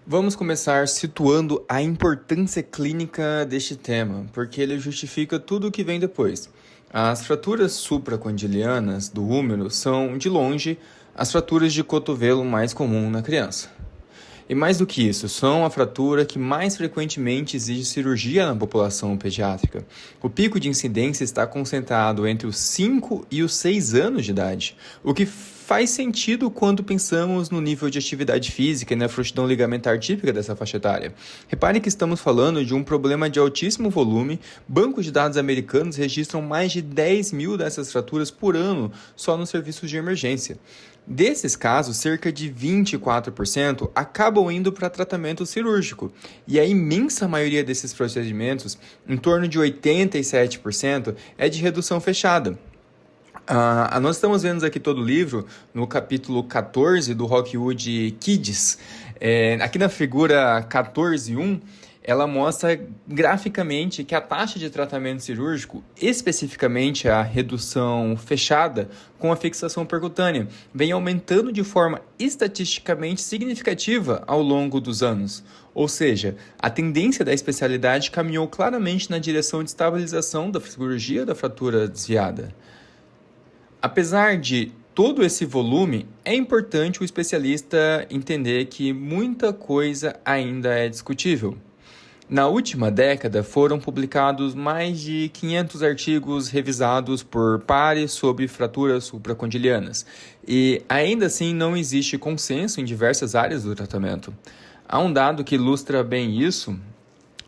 Vamos começar situando a importância clínica deste tema, porque ele justifica tudo o que vem depois. As fraturas supracondilianas do húmero são, de longe, as fraturas de cotovelo mais comum na criança. E mais do que isso, são a fratura que mais frequentemente exige cirurgia na população pediátrica. O pico de incidência está concentrado entre os 5 e os 6 anos de idade, o que faz sentido quando pensamos no nível de atividade física e na frouxidão ligamentar típica dessa faixa etária. Repare que estamos falando de um problema de altíssimo volume. Bancos de dados americanos registram mais de 10 mil dessas fraturas por ano só nos serviços de emergência. Desses casos, cerca de 24% acabam indo para tratamento cirúrgico, e a imensa maioria desses procedimentos, em torno de 87%, é de redução fechada. Nós estamos vendo aqui todo o livro, no capítulo 14 do Rockwood Kids. Aqui na figura 14.1, ela mostra graficamente que a taxa de tratamento cirúrgico, especificamente a redução fechada com a fixação percutânea, vem aumentando de forma estatisticamente significativa ao longo dos anos. Ou seja, a tendência da especialidade caminhou claramente na direção de estabilização da cirurgia da fratura desviada. Apesar de todo esse volume, é importante o especialista entender que muita coisa ainda é discutível. Na última década, foram publicados mais de 500 artigos revisados por pares sobre fraturas supracondilianas, e ainda assim não existe consenso em diversas áreas do tratamento. Há um dado que ilustra bem isso.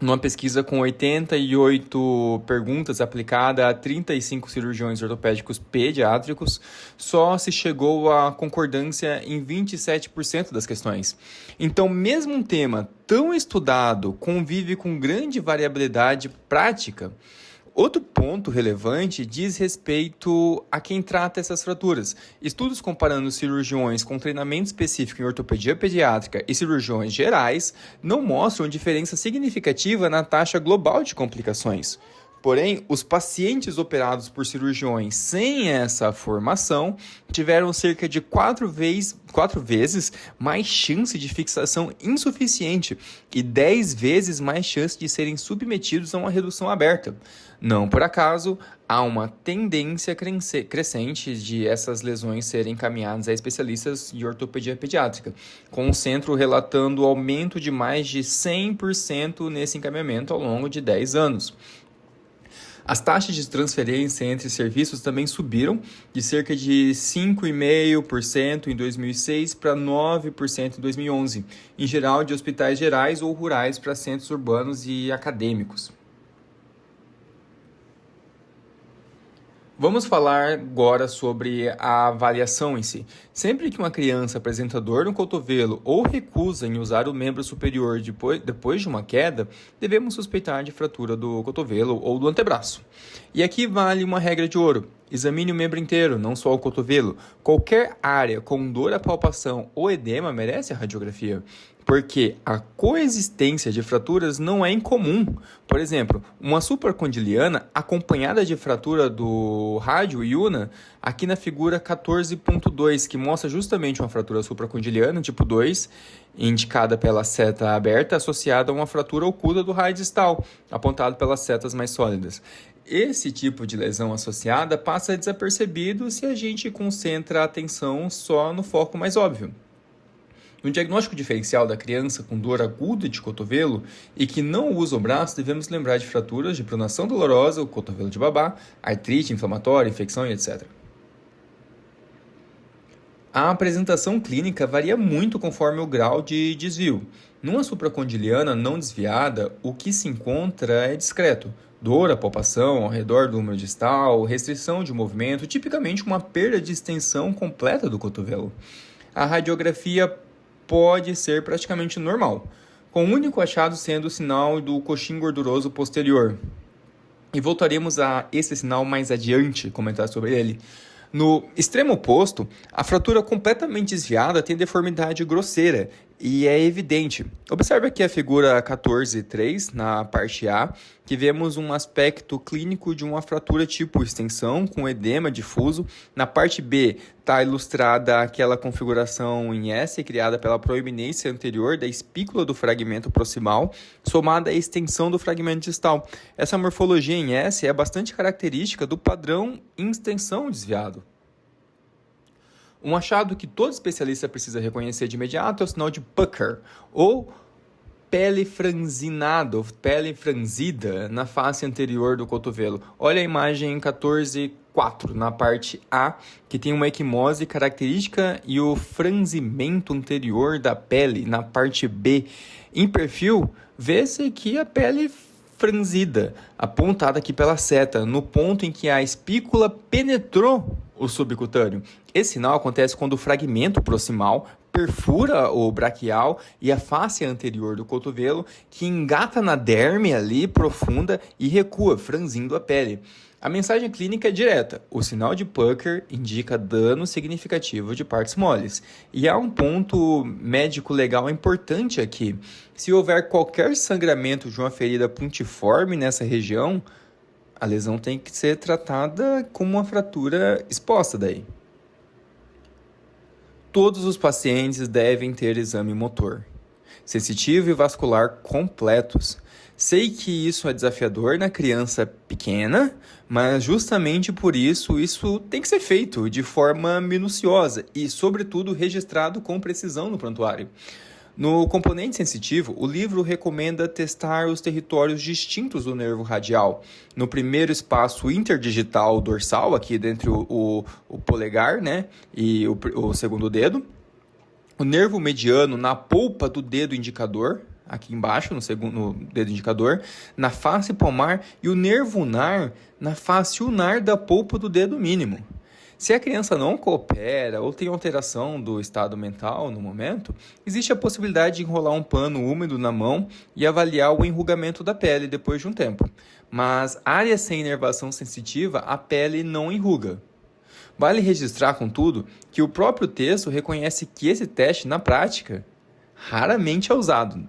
Numa pesquisa com 88 perguntas aplicada a 35 cirurgiões ortopédicos pediátricos, só se chegou à concordância em 27% das questões. Então, mesmo um tema tão estudado convive com grande variabilidade prática. Outro ponto relevante diz respeito a quem trata essas fraturas. Estudos comparando cirurgiões com treinamento específico em ortopedia pediátrica e cirurgiões gerais não mostram diferença significativa na taxa global de complicações. Porém, os pacientes operados por cirurgiões sem essa formação tiveram cerca de 4 vezes mais chance de fixação insuficiente e 10 vezes mais chance de serem submetidos a uma redução aberta. Não por acaso, há uma tendência crescente de essas lesões serem encaminhadas a especialistas de ortopedia pediátrica, com o centro relatando aumento de mais de 100% nesse encaminhamento ao longo de 10 anos. As taxas de transferência entre serviços também subiram de cerca de 5,5% em 2006 para 9% em 2011, em geral de hospitais gerais ou rurais para centros urbanos e acadêmicos. Vamos falar agora sobre a avaliação em si. Sempre que uma criança apresenta dor no cotovelo ou recusa em usar o membro superior depois de uma queda, devemos suspeitar de fratura do cotovelo ou do antebraço. E aqui vale uma regra de ouro. Examine o membro inteiro, não só o cotovelo. Qualquer área com dor à palpação ou edema merece a radiografia, porque a coexistência de fraturas não é incomum. Por exemplo, uma supracondiliana acompanhada de fratura do rádio e una, aqui na figura 14.2, que mostra justamente uma fratura supracondiliana tipo 2, indicada pela seta aberta, associada a uma fratura oculta do raio distal, apontado pelas setas mais sólidas. Esse tipo de lesão associada passa desapercebido se a gente concentra a atenção só no foco mais óbvio. No diagnóstico diferencial da criança com dor aguda de cotovelo e que não usa o braço, devemos lembrar de fraturas de pronação dolorosa, o cotovelo de babá, artrite inflamatória, infecção e etc. A apresentação clínica varia muito conforme o grau de desvio. Numa supracondiliana não desviada, o que se encontra é discreto. Dor à palpação ao redor do húmero distal, restrição de movimento, tipicamente uma perda de extensão completa do cotovelo. A radiografia pode ser praticamente normal, com o único achado sendo o sinal do coxim gorduroso posterior. E voltaremos a esse sinal mais adiante, comentar sobre ele. No extremo oposto, a fratura completamente desviada tem deformidade grosseira e é evidente. Observe aqui a figura 14.3, na parte A, que vemos um aspecto clínico de uma fratura tipo extensão com edema difuso. Na parte B está ilustrada aquela configuração em S criada pela proeminência anterior da espícula do fragmento proximal, somada à extensão do fragmento distal. Essa morfologia em S é bastante característica do padrão em extensão desviado. Um achado que todo especialista precisa reconhecer de imediato é o sinal de Pucker, ou pele franzinada, ou pele franzida na face anterior do cotovelo. Olha a imagem 14.4, na parte A, que tem uma equimose característica e o franzimento anterior da pele na parte B. Em perfil, vê-se que a pele franzida, apontada aqui pela seta, no ponto em que a espícula penetrou o subcutâneo. Esse sinal acontece quando o fragmento proximal perfura o braquial e a face anterior do cotovelo, que engata na derme ali profunda e recua, franzindo a pele. A mensagem clínica é direta. O sinal de Pucker indica dano significativo de partes moles. E há um ponto médico-legal importante aqui. Se houver qualquer sangramento de uma ferida pontiforme nessa região, a lesão tem que ser tratada como uma fratura exposta daí. Todos os pacientes devem ter exame motor, sensitivo e vascular completos. Sei que isso é desafiador na criança pequena, mas justamente por isso tem que ser feito de forma minuciosa e, sobretudo, registrado com precisão no prontuário. No componente sensitivo, o livro recomenda testar os territórios distintos do nervo radial. No primeiro espaço interdigital dorsal, aqui entre o polegar, né, e o segundo dedo. O nervo mediano na polpa do dedo indicador, aqui embaixo, no segundo dedo indicador, na face palmar, e o nervo ulnar na face ulnar da polpa do dedo mínimo. Se a criança não coopera ou tem alteração do estado mental no momento, existe a possibilidade de enrolar um pano úmido na mão e avaliar o enrugamento da pele depois de um tempo. Mas área sem inervação sensitiva, a pele não enruga. Vale registrar, contudo, que o próprio texto reconhece que esse teste, na prática, raramente é usado.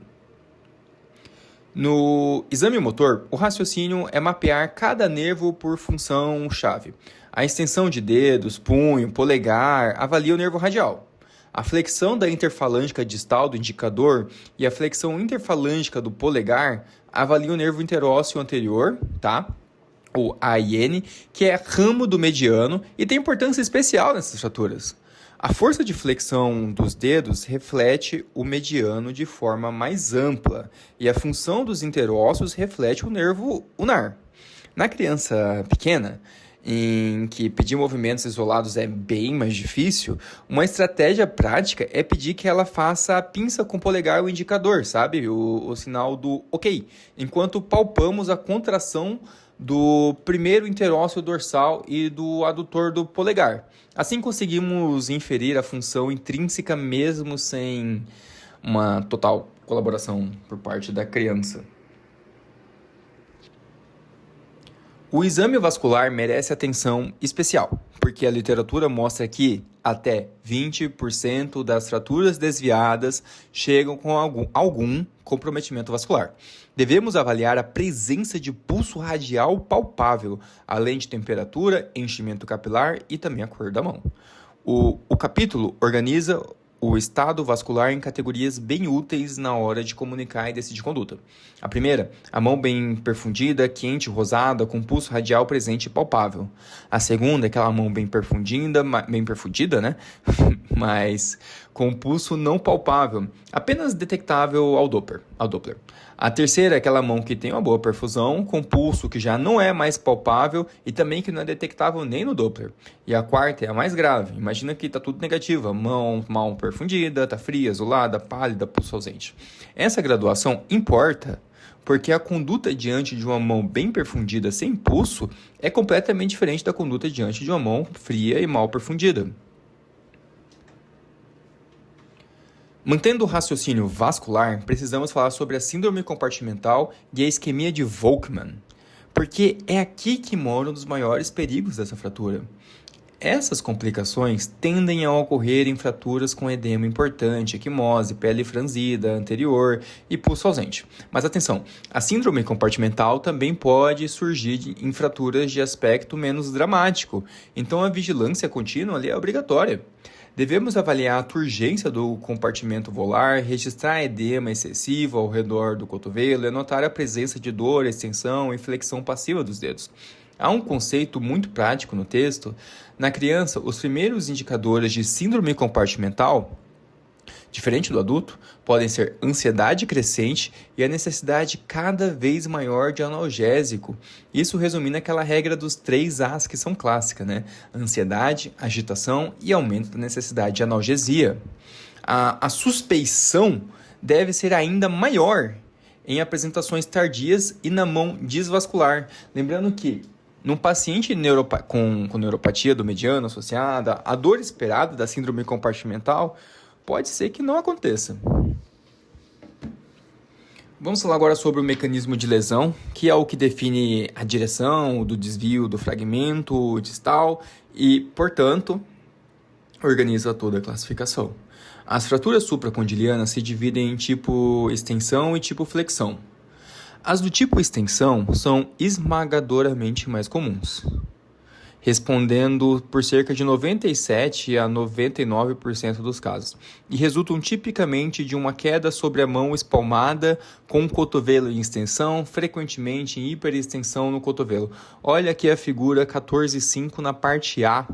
No exame motor, o raciocínio é mapear cada nervo por função-chave. A extensão de dedos, punho, polegar avalia o nervo radial. A flexão da interfalângica distal do indicador e a flexão interfalângica do polegar avalia o nervo interósseo anterior, tá? O AIN, que é ramo do mediano e tem importância especial nessas fraturas. A força de flexão dos dedos reflete o mediano de forma mais ampla e a função dos interósseos reflete o nervo ulnar. Na criança pequena, em que pedir movimentos isolados é bem mais difícil, uma estratégia prática é pedir que ela faça a pinça com o polegar e o indicador, sabe? O sinal do OK, enquanto palpamos a contração do primeiro interósseo dorsal e do adutor do polegar. Assim conseguimos inferir a função intrínseca mesmo sem uma total colaboração por parte da criança. O exame vascular merece atenção especial, porque a literatura mostra que até 20% das fraturas desviadas chegam com algum comprometimento vascular. Devemos avaliar a presença de pulso radial palpável, além de temperatura, enchimento capilar e também a cor da mão. O capítulo organiza o estado vascular em categorias bem úteis na hora de comunicar e decidir conduta. A primeira, a mão bem perfundida, quente, rosada, com pulso radial presente e palpável. A segunda, aquela mão bem perfundida, né? Mas com pulso não palpável, apenas detectável ao Doppler. A terceira é aquela mão que tem uma boa perfusão, com pulso que já não é mais palpável e também que não é detectável nem no Doppler. E a quarta é a mais grave. Imagina que está tudo negativo, a mão mal perfundida, está fria, azulada, pálida, pulso ausente. Essa graduação importa porque a conduta diante de uma mão bem perfundida sem pulso é completamente diferente da conduta diante de uma mão fria e mal perfundida. Mantendo o raciocínio vascular, precisamos falar sobre a síndrome compartimental e a isquemia de Volkmann, porque é aqui que mora um dos maiores perigos dessa fratura. Essas complicações tendem a ocorrer em fraturas com edema importante, equimose, pele franzida anterior e pulso ausente. Mas atenção, a síndrome compartimental também pode surgir em fraturas de aspecto menos dramático, então a vigilância contínua ali é obrigatória. Devemos avaliar a turgência do compartimento volar, registrar edema excessivo ao redor do cotovelo e anotar a presença de dor, extensão e flexão passiva dos dedos. Há um conceito muito prático no texto. Na criança, os primeiros indicadores de síndrome compartimental, diferente do adulto, podem ser ansiedade crescente e a necessidade cada vez maior de analgésico. Isso resumindo aquela regra dos 3 As que são clássica, né? Ansiedade, agitação e aumento da necessidade de analgesia. A suspeição deve ser ainda maior em apresentações tardias e na mão disvascular. Lembrando que num paciente com neuropatia do mediano associada, a dor esperada da síndrome compartimental pode ser que não aconteça. Vamos falar agora sobre o mecanismo de lesão, que é o que define a direção do desvio do fragmento distal e, portanto, organiza toda a classificação. As fraturas supracondilianas se dividem em tipo extensão e tipo flexão. As do tipo extensão são esmagadoramente mais comuns, respondendo por cerca de 97 a 99% dos casos, e resultam tipicamente de uma queda sobre a mão espalmada com o cotovelo em extensão, frequentemente em hiperextensão no cotovelo. Olha aqui a figura 14.5 na parte A.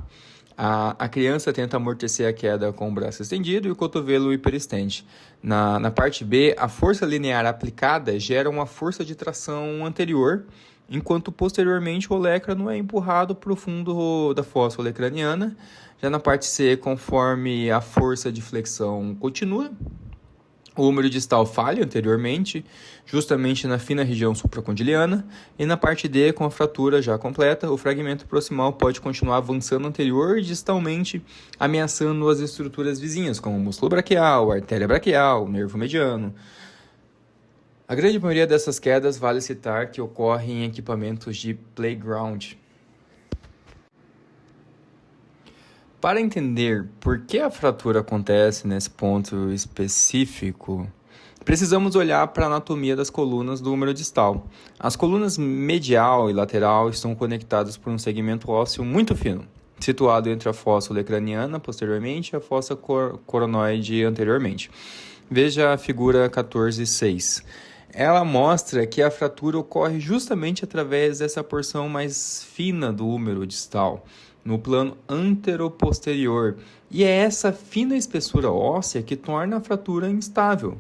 A criança tenta amortecer a queda com o braço estendido e o cotovelo hiperextende. Na parte B, a força linear aplicada gera uma força de tração anterior, enquanto posteriormente o olecrano é empurrado para o fundo da fossa olecraniana. Já na parte C, conforme a força de flexão continua, o húmero distal falha anteriormente, justamente na fina região supracondiliana, e na parte D, com a fratura já completa, o fragmento proximal pode continuar avançando anterior e distalmente, ameaçando as estruturas vizinhas, como o músculo braquial, a artéria braquial, o nervo mediano. A grande maioria dessas quedas vale citar que ocorrem em equipamentos de playground. Para entender por que a fratura acontece nesse ponto específico, precisamos olhar para a anatomia das colunas do húmero distal. As colunas medial e lateral estão conectadas por um segmento ósseo muito fino, situado entre a fossa olecraniana posteriormente e a fossa coronoide anteriormente. Veja a figura 14.6. Ela mostra que a fratura ocorre justamente através dessa porção mais fina do húmero distal, no plano anteroposterior, e é essa fina espessura óssea que torna a fratura instável.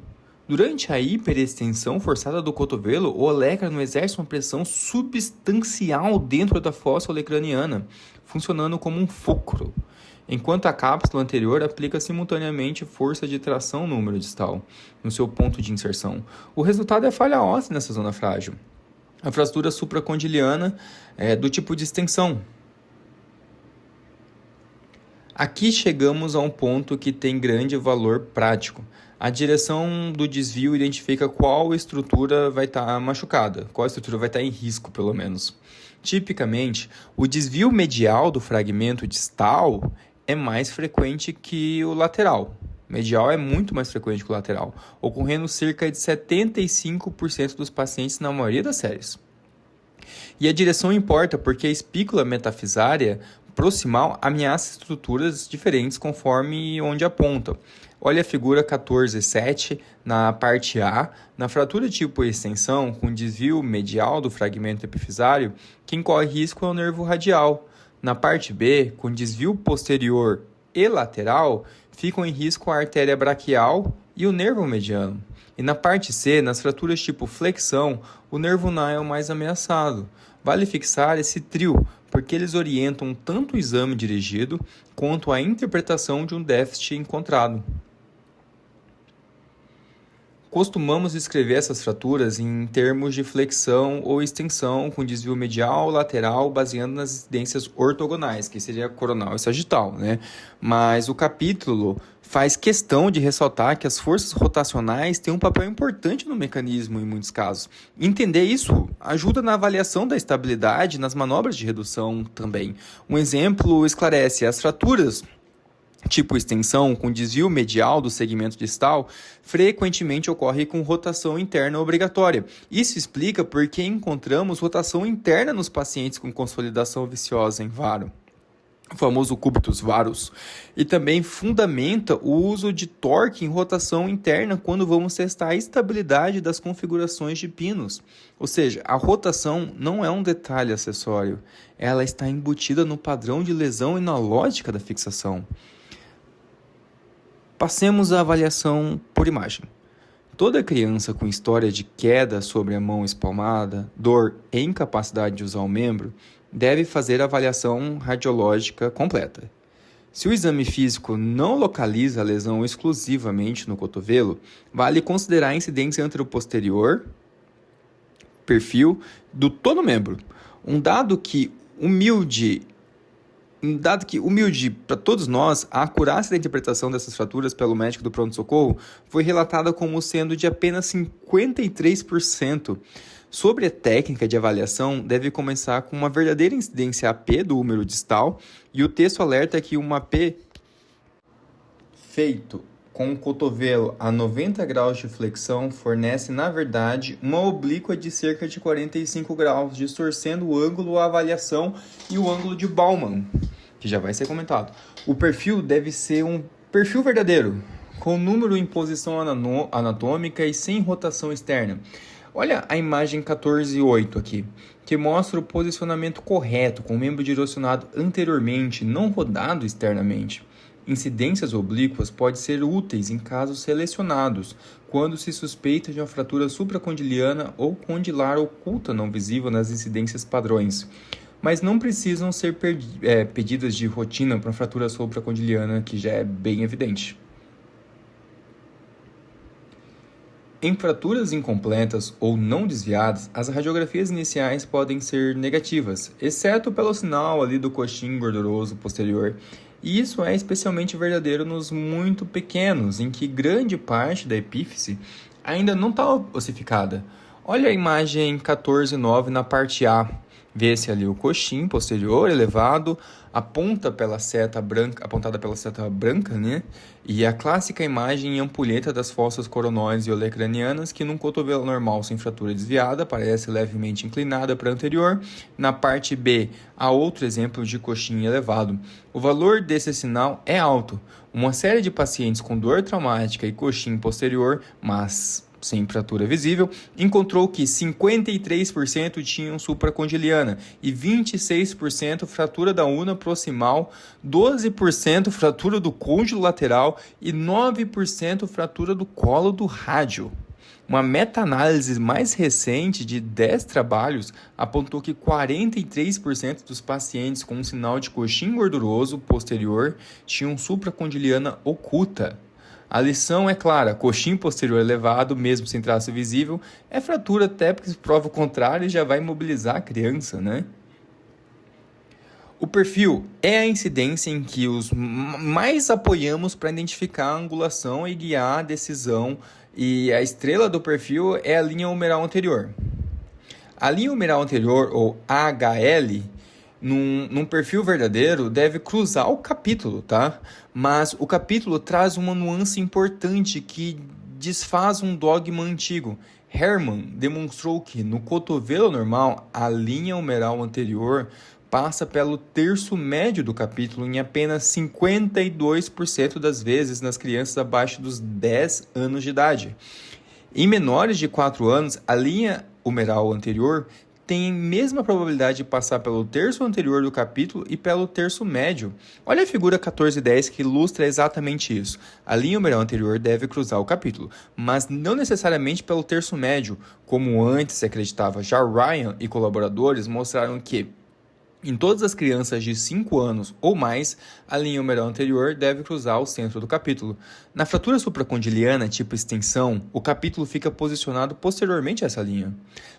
Durante a hiperextensão forçada do cotovelo, o olecrano exerce uma pressão substancial dentro da fossa olecraniana, funcionando como um fulcro, enquanto a cápsula anterior aplica simultaneamente força de tração no húmero distal, no seu ponto de inserção. O resultado é falha óssea nessa zona frágil. A fratura supracondiliana é do tipo de extensão. Aqui chegamos a um ponto que tem grande valor prático. A direção do desvio identifica qual estrutura vai estar machucada, qual estrutura vai estar em risco, pelo menos. Tipicamente, o desvio medial do fragmento distal é mais frequente que o lateral. Medial é muito mais frequente que o lateral, ocorrendo cerca de 75% dos pacientes na maioria das séries. E a direção importa porque a espícula metafisária proximal ameaça estruturas diferentes conforme onde aponta. Olha a figura 14.7 na parte A. Na fratura tipo extensão, com desvio medial do fragmento epifisário, quem corre risco é o nervo radial. Na parte B, com desvio posterior e lateral, ficam em risco a artéria braquial e o nervo mediano. E na parte C, nas fraturas tipo flexão, o nervo ulnar é o mais ameaçado. Vale fixar esse trio, porque eles orientam tanto o exame dirigido quanto a interpretação de um déficit encontrado. Costumamos escrever essas fraturas em termos de flexão ou extensão com desvio medial, lateral, baseando nas incidências ortogonais, que seria coronal e sagital, né? Mas o capítulo faz questão de ressaltar que as forças rotacionais têm um papel importante no mecanismo em muitos casos. Entender isso ajuda na avaliação da estabilidade nas manobras de redução também. Um exemplo esclarece as fraturas tipo extensão com desvio medial do segmento distal, frequentemente ocorre com rotação interna obrigatória. Isso explica por que encontramos rotação interna nos pacientes com consolidação viciosa em varo, o famoso cubitus varus, e também fundamenta o uso de torque em rotação interna quando vamos testar a estabilidade das configurações de pinos. Ou seja, a rotação não é um detalhe acessório, ela está embutida no padrão de lesão e na lógica da fixação. Passemos à avaliação por imagem. Toda criança com história de queda sobre a mão espalmada, dor e incapacidade de usar o membro deve fazer a avaliação radiológica completa. Se o exame físico não localiza a lesão exclusivamente no cotovelo, vale considerar a incidência anteroposterior, perfil do todo membro. Um dado que humilde para todos nós, a acurácia da interpretação dessas fraturas pelo médico do pronto-socorro foi relatada como sendo de apenas 53%. Sobre a técnica de avaliação, deve começar com uma verdadeira incidência AP do húmero distal, e o texto alerta que uma AP feito com o cotovelo a 90 graus de flexão fornece, na verdade, uma oblíqua de cerca de 45 graus, distorcendo o ângulo à avaliação e o ângulo de Baumann, que já vai ser comentado. O perfil deve ser um perfil verdadeiro, com número em posição anatômica e sem rotação externa. Olha a imagem 14.8 aqui, que mostra o posicionamento correto, com o membro direcionado anteriormente, não rodado externamente. Incidências oblíquas podem ser úteis em casos selecionados, quando se suspeita de uma fratura supracondiliana ou condilar oculta não visível nas incidências padrões, mas não precisam ser pedidas de rotina para fratura supracondiliana, que já é bem evidente. Em fraturas incompletas ou não desviadas, as radiografias iniciais podem ser negativas, exceto pelo sinal ali do coxim gorduroso posterior. E isso é especialmente verdadeiro nos muito pequenos, em que grande parte da epífise ainda não está ossificada. Olha a imagem 14.9 na parte A. Vê-se ali o coxim posterior elevado, apontada pela seta branca, né? E a clássica imagem em ampulheta das fossas coronoides e olecranianas, que num cotovelo normal sem fratura desviada parece levemente inclinada para a anterior. Na parte B, há outro exemplo de coxim elevado. O valor desse sinal é alto. Uma série de pacientes com dor traumática e coxim posterior, mas sem fratura visível, encontrou que 53% tinham supracondiliana e 26% fratura da una proximal, 12% fratura do côndilo lateral e 9% fratura do colo do rádio. Uma meta-análise mais recente de 10 trabalhos apontou que 43% dos pacientes com um sinal de coxim gorduroso posterior tinham supracondiliana oculta. A lição é clara: coxim posterior elevado, mesmo sem traço visível, é fratura, até porque se prova o contrário já vai imobilizar a criança, né? O perfil é a incidência em que os mais apoiamos para identificar a angulação e guiar a decisão, e a estrela do perfil é a linha humeral anterior. A linha humeral anterior, ou HL, num perfil verdadeiro, deve cruzar o capítulo, tá? Mas o capítulo traz uma nuance importante que desfaz um dogma antigo. Hermann demonstrou que no cotovelo normal, a linha humeral anterior passa pelo terço médio do capítulo em apenas 52% das vezes nas crianças abaixo dos 10 anos de idade. Em menores de 4 anos, a linha humeral anterior tem a mesma probabilidade de passar pelo terço anterior do capítulo e pelo terço médio. Olha a figura 14.10 que ilustra exatamente isso. A linha humeral anterior deve cruzar o capítulo, mas não necessariamente pelo terço médio, como antes se acreditava. Já Ryan e colaboradores mostraram que em todas as crianças de 5 anos ou mais, a linha humeral anterior deve cruzar o centro do capítulo. Na fratura supracondiliana, tipo extensão, o capítulo fica posicionado posteriormente a essa linha.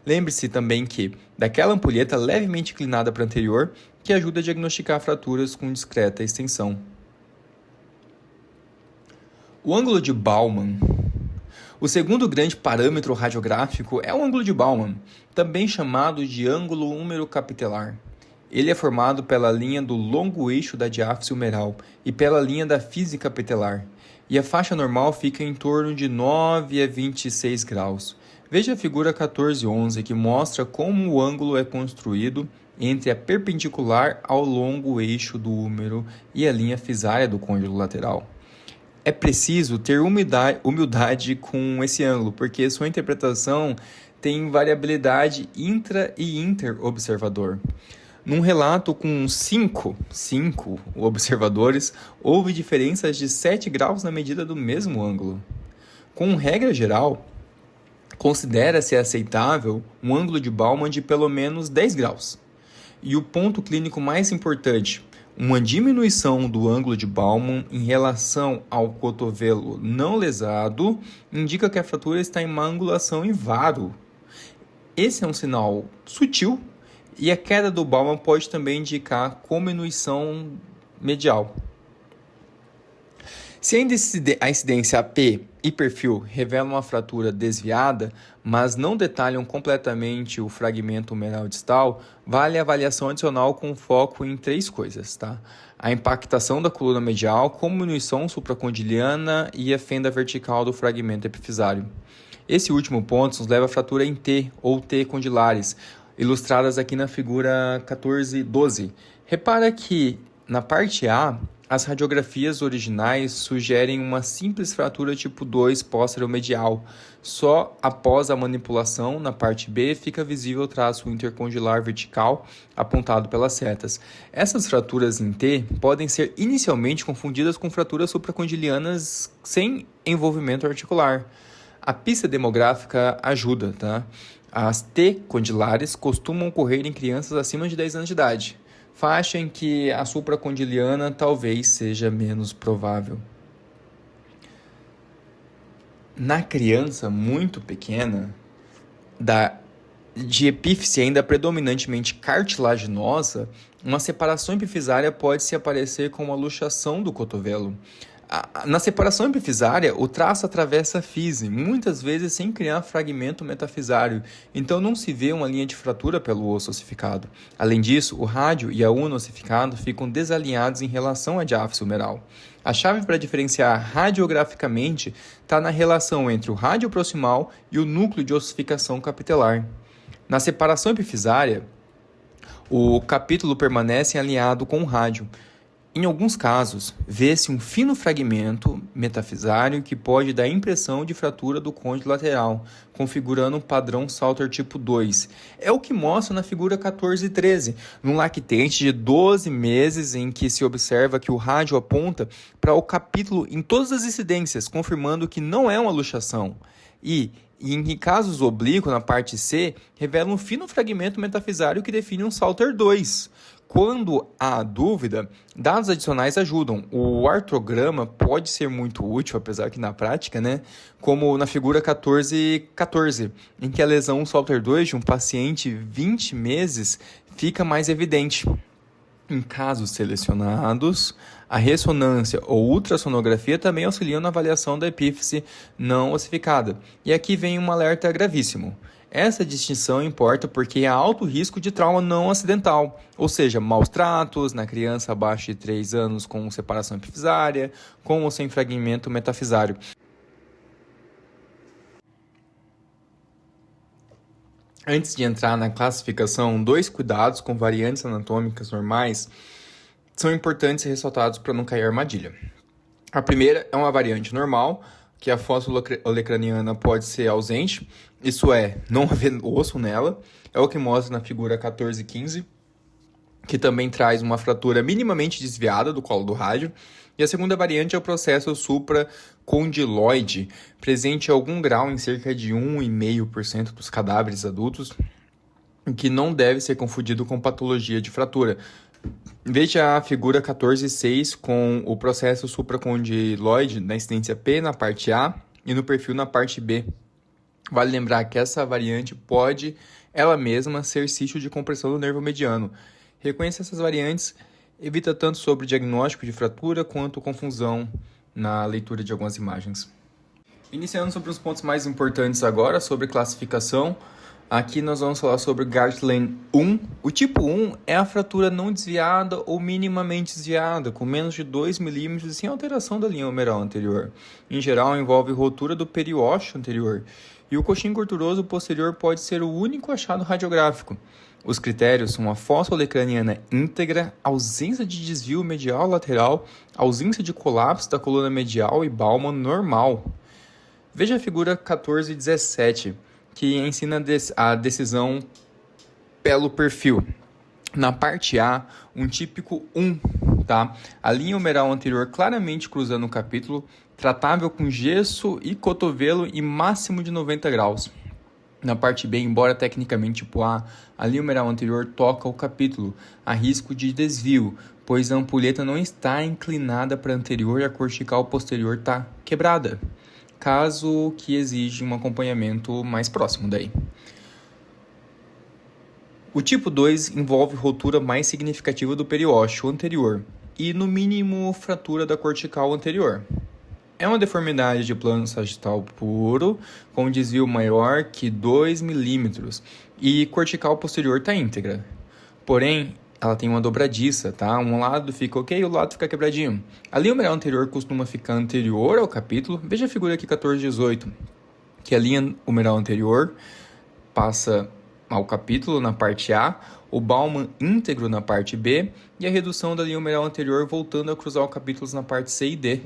Lembre-se também que, daquela ampulheta levemente inclinada para a anterior, que ajuda a diagnosticar fraturas com discreta extensão. O ângulo de Bauman. O segundo grande parâmetro radiográfico é o ângulo de Bauman, também chamado de ângulo húmero-capitelar. Ele é formado pela linha do longo eixo da diáfise humeral e pela linha da fise capitelar, e a faixa normal fica em torno de 9 a 26 graus. Veja a figura 1411, que mostra como o ângulo é construído entre a perpendicular ao longo eixo do húmero e a linha fisária do côndilo lateral. É preciso ter humildade com esse ângulo, porque sua interpretação tem variabilidade intra e inter-observador. Num relato com 5 observadores, houve diferenças de 7 graus na medida do mesmo ângulo. Com regra geral, considera-se aceitável um ângulo de Bauman de pelo menos 10 graus. E o ponto clínico mais importante, uma diminuição do ângulo de Bauman em relação ao cotovelo não lesado, indica que a fratura está em uma angulação em varo. Esse é um sinal sutil, e a queda do Bauman pode também indicar cominuição medial. Se a incidência AP e perfil revelam uma fratura desviada, mas não detalham completamente o fragmento humeral distal, vale a avaliação adicional com foco em 3 coisas, tá? A impactação da coluna medial, cominuição supracondiliana e a fenda vertical do fragmento epifisário. Esse último ponto nos leva à fratura em T ou T condilares, ilustradas aqui na figura 1412. Repara que na parte A, as radiografias originais sugerem uma simples fratura tipo 2 póstero-medial. Só após a manipulação, na parte B, fica visível o traço intercondilar vertical apontado pelas setas. Essas fraturas em T podem ser inicialmente confundidas com fraturas supracondilianas sem envolvimento articular. A pista demográfica ajuda, tá? As T condilares costumam ocorrer em crianças acima de 10 anos de idade, faixa em que a supracondiliana talvez seja menos provável. Na criança muito pequena, de epífise ainda predominantemente cartilaginosa, uma separação epifisária pode se aparecer com uma luxação do cotovelo. Na separação epifisária, o traço atravessa a fise, muitas vezes sem criar fragmento metafisário, então não se vê uma linha de fratura pelo osso ossificado. Além disso, o rádio e a una ossificado ficam desalinhados em relação à diáfise humeral. A chave para diferenciar radiograficamente está na relação entre o rádio proximal e o núcleo de ossificação capitelar. Na separação epifisária, o capítulo permanece alinhado com o rádio. Em alguns casos, vê-se um fino fragmento metafisário que pode dar impressão de fratura do côndilo lateral, configurando um padrão Salter tipo 2. É o que mostra na figura 1413, num lactente de 12 meses em que se observa que o rádio aponta para o capítulo em todas as incidências, confirmando que não é uma luxação. E em casos oblíquos, na parte C, revela um fino fragmento metafisário que define um Salter 2. Quando há dúvida, dados adicionais ajudam. O artrograma pode ser muito útil, apesar que na prática, como na figura 1414, em que a lesão Salter 2 de um paciente 20 meses fica mais evidente. Em casos selecionados, a ressonância ou ultrassonografia também auxiliam na avaliação da epífise não ossificada. E aqui vem um alerta gravíssimo. Essa distinção importa porque há alto risco de trauma não acidental, ou seja, maus tratos na criança abaixo de 3 anos com separação epifisária, com ou sem fragmento metafisário. Antes de entrar na classificação, 2 cuidados com variantes anatômicas normais são importantes e ressaltados para não cair armadilha. A primeira é uma variante normal, que a fossa olecraniana pode ser ausente, isso é, não haver osso nela, é o que mostra na figura 1415, que também traz uma fratura minimamente desviada do colo do rádio. E a segunda variante é o processo supracondiloide, presente em algum grau em cerca de 1,5% dos cadáveres adultos, que não deve ser confundido com patologia de fratura. Veja a figura 14.6 com o processo supracondiloide na incidência P na parte A e no perfil na parte B. Vale lembrar que essa variante pode, ela mesma, ser sítio de compressão do nervo mediano. Reconhecer essas variantes evita tanto sobre o diagnóstico de fratura quanto confusão na leitura de algumas imagens. Iniciando sobre os pontos mais importantes agora, sobre classificação, aqui nós vamos falar sobre Gartland 1. O tipo 1 é a fratura não desviada ou minimamente desviada, com menos de 2 milímetros sem alteração da linha humeral anterior. Em geral, envolve rotura do periósteo anterior, e o coxim gorduroso posterior pode ser o único achado radiográfico. Os critérios são a fossa olecraniana íntegra, ausência de desvio medial lateral, ausência de colapso da coluna medial e Baumann normal. Veja a figura 14 e 17, que ensina a decisão pelo perfil. Na parte A, um típico 1, tá? A linha humeral anterior claramente cruzando o capítulo, tratável com gesso e cotovelo e máximo de 90 graus. Na parte B, embora tecnicamente tipo A, a linha humeral anterior toca o capítulo, há risco de desvio, pois a ampulheta não está inclinada para a anterior e a cortical posterior está quebrada, caso que exige um acompanhamento mais próximo daí. O tipo 2 envolve rotura mais significativa do periósteo anterior e, no mínimo, fratura da cortical anterior. É uma deformidade de plano sagital puro, com desvio maior que 2 milímetros e cortical posterior está íntegra. Porém, ela tem uma dobradiça, tá? Um lado fica ok e o lado fica quebradinho. A linha humeral anterior costuma ficar anterior ao capítulo. Veja a figura aqui 14 e 18, que a linha humeral anterior passa ao capítulo na parte A, o Baumann íntegro na parte B e a redução da linha humeral anterior voltando a cruzar os capítulos na parte C e D.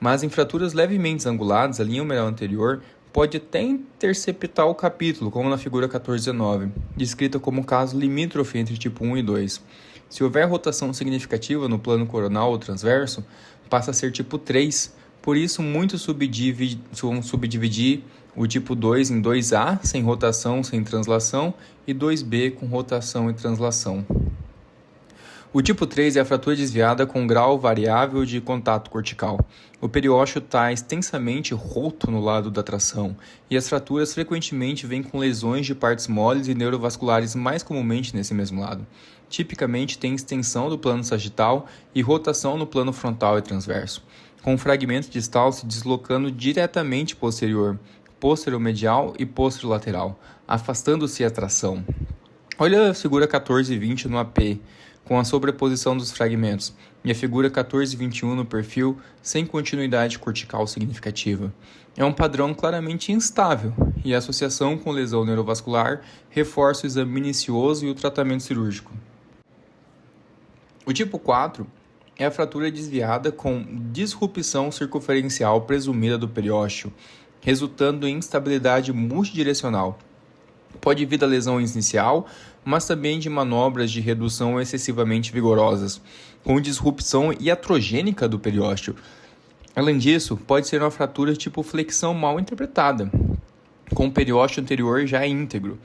Mas em fraturas levemente anguladas, a linha humeral anterior pode até interceptar o capítulo, como na figura 14 e 19, descrita como caso limítrofe entre tipo 1 e 2. Se houver rotação significativa no plano coronal ou transverso, passa a ser tipo 3, por isso muitos vão subdividir o tipo 2 em 2A, sem rotação, sem translação, e 2B com rotação e translação. O tipo 3 é a fratura desviada com grau variável de contato cortical. O periósteo está extensamente roto no lado da tração, e as fraturas frequentemente vêm com lesões de partes moles e neurovasculares mais comumente nesse mesmo lado. Tipicamente tem extensão do plano sagital e rotação no plano frontal e transverso, com o fragmento distal se deslocando diretamente posterior-medial e posterolateral, afastando-se a tração. Olha a figura 14 e 20 no AP, com a sobreposição dos fragmentos, e a figura 14 e 21 no perfil, sem continuidade cortical significativa. É um padrão claramente instável, e a associação com lesão neurovascular reforça o exame minucioso e o tratamento cirúrgico. O tipo 4 é a fratura desviada com disrupção circunferencial presumida do periósteo, resultando em instabilidade multidirecional. Pode vir da lesão inicial, mas também de manobras de redução excessivamente vigorosas, com disrupção iatrogênica do periósteo. Além disso, pode ser uma fratura tipo flexão mal interpretada, com o periósteo anterior já íntegro.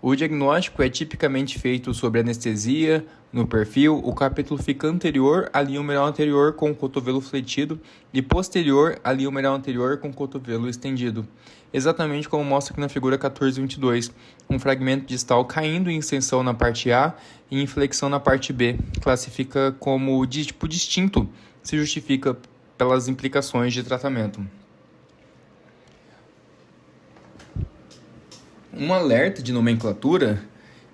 O diagnóstico é tipicamente feito sob anestesia. No perfil, o capítulo fica anterior à linha humeral anterior com o cotovelo fletido e posterior à linha humeral anterior com o cotovelo estendido. Exatamente como mostra aqui na figura 14 e 22, um fragmento distal caindo em extensão na parte A e em flexão na parte B. Classifica como de tipo distinto, se justifica pelas implicações de tratamento. Um alerta de nomenclatura: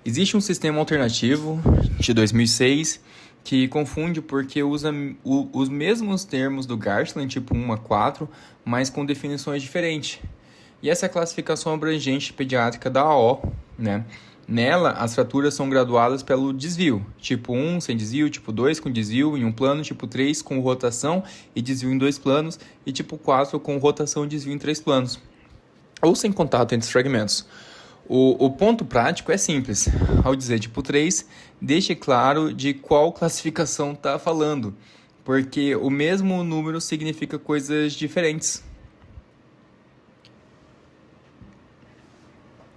existe um sistema alternativo de 2006 que confunde porque usa os mesmos termos do Gartland tipo 1 a 4, mas com definições diferentes. E essa é a classificação abrangente pediátrica da AO, né? Nela, as fraturas são graduadas pelo desvio, tipo 1 sem desvio, tipo 2 com desvio em um plano, tipo 3 com rotação e desvio em 2 planos, e tipo 4 com rotação e desvio em 3 planos, ou sem contato entre os fragmentos. O ponto prático é simples. Ao dizer tipo 3, deixe claro de qual classificação está falando, porque o mesmo número significa coisas diferentes.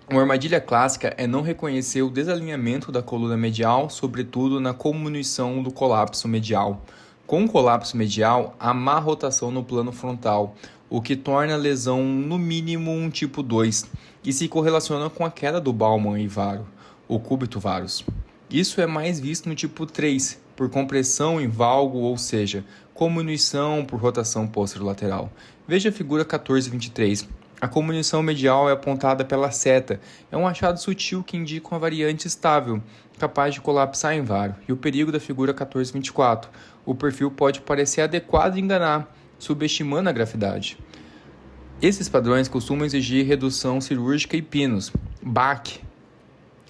Uma armadilha clássica é não reconhecer o desalinhamento da coluna medial, sobretudo na comunição do colapso medial. Com o colapso medial, há má rotação no plano frontal, o que torna a lesão no mínimo um tipo 2, e se correlaciona com a queda do Baumann e varo, o cúbito varus. Isso é mais visto no tipo 3, por compressão em valgo, ou seja, comunição por rotação posterolateral. Veja a figura 1423. A comunição medial é apontada pela seta. É um achado sutil que indica uma variante estável, capaz de colapsar em varo. E o perigo da figura 1424. O perfil pode parecer adequado e enganar, subestimando a gravidade. Esses padrões costumam exigir redução cirúrgica e pinos. Bach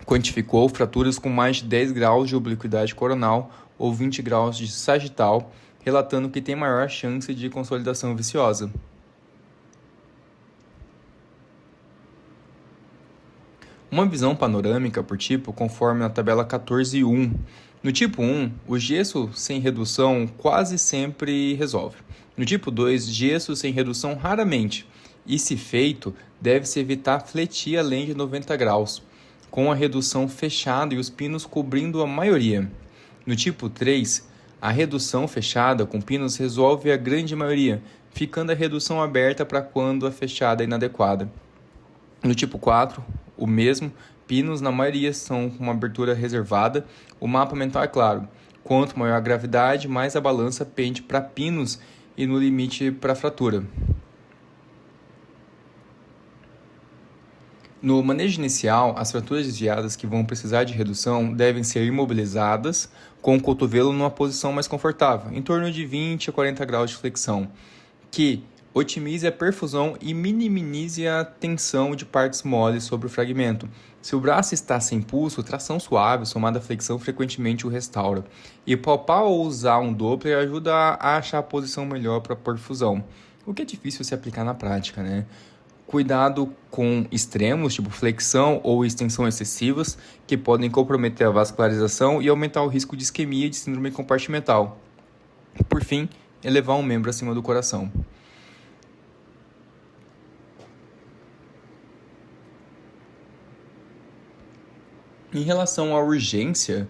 quantificou fraturas com mais de 10 graus de obliquidade coronal ou 20 graus de sagital, relatando que tem maior chance de consolidação viciosa. Uma visão panorâmica por tipo conforme na tabela 14.1. No tipo 1, o gesso sem redução quase sempre resolve. No tipo 2, gesso sem redução raramente. E se feito, deve-se evitar fletir além de 90 graus, com a redução fechada e os pinos cobrindo a maioria. No tipo 3, a redução fechada com pinos resolve a grande maioria, ficando a redução aberta para quando a fechada é inadequada. No tipo 4, o mesmo, pinos na maioria são com uma abertura reservada. O mapa mental é claro. Quanto maior a gravidade, mais a balança pende para pinos e no limite para fratura. No manejo inicial, as fraturas desviadas que vão precisar de redução devem ser imobilizadas com o cotovelo numa posição mais confortável, em torno de 20 a 40 graus de flexão, que otimize a perfusão e minimize a tensão de partes moles sobre o fragmento. Se o braço está sem pulso, tração suave, somada à flexão, frequentemente o restaura. E palpar ou usar um Doppler ajuda a achar a posição melhor para a perfusão, o que é difícil se aplicar na prática, né? Cuidado com extremos, tipo flexão ou extensão excessivas, que podem comprometer a vascularização e aumentar o risco de isquemia e de síndrome compartimental. Por fim, elevar um membro acima do coração. Em relação à urgência,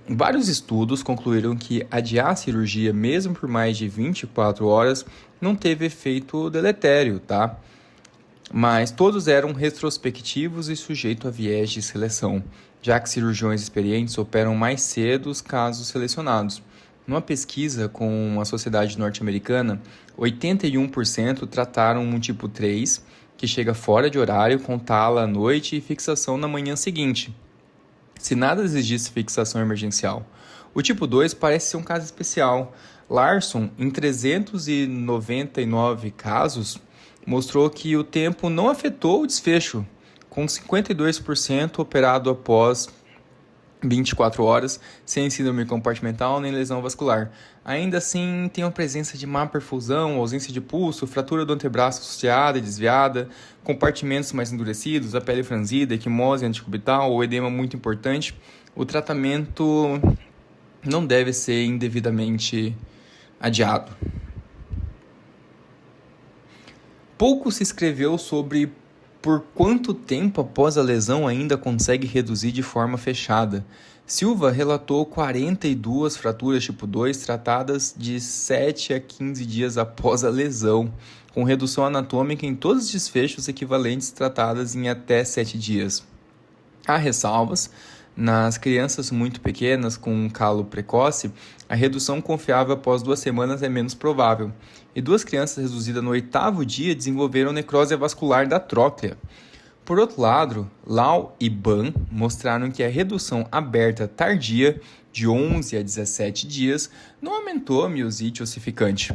vários estudos concluíram que adiar a cirurgia, mesmo por mais de 24 horas, não teve efeito deletério, tá? Mas todos eram retrospectivos e sujeitos a viés de seleção, já que cirurgiões experientes operam mais cedo os casos selecionados. Numa pesquisa com a sociedade norte-americana, 81% trataram um tipo 3, que chega fora de horário, com tala à noite e fixação na manhã seguinte, se nada exigisse fixação emergencial. O tipo 2 parece ser um caso especial. Larson, em 399 casos, mostrou que o tempo não afetou o desfecho, com 52% operado após 24 horas, sem síndrome compartimental nem lesão vascular. Ainda assim, tem uma presença de má perfusão, ausência de pulso, fratura do antebraço associada e desviada, compartimentos mais endurecidos, a pele franzida, equimose anticubital ou edema muito importante. O tratamento não deve ser indevidamente adiado. Pouco se escreveu sobre por quanto tempo após a lesão ainda consegue reduzir de forma fechada. Silva relatou 42 fraturas tipo 2 tratadas de 7 a 15 dias após a lesão, com redução anatômica em todos os desfechos equivalentes tratadas em até 7 dias. Há ressalvas. Nas crianças muito pequenas com calo precoce, a redução confiável após 2 semanas é menos provável. E 2 crianças reduzidas no 8º dia desenvolveram necrose vascular da tróclea. Por outro lado, Lau e Ban mostraram que a redução aberta tardia, de 11 a 17 dias, não aumentou a miosite ossificante.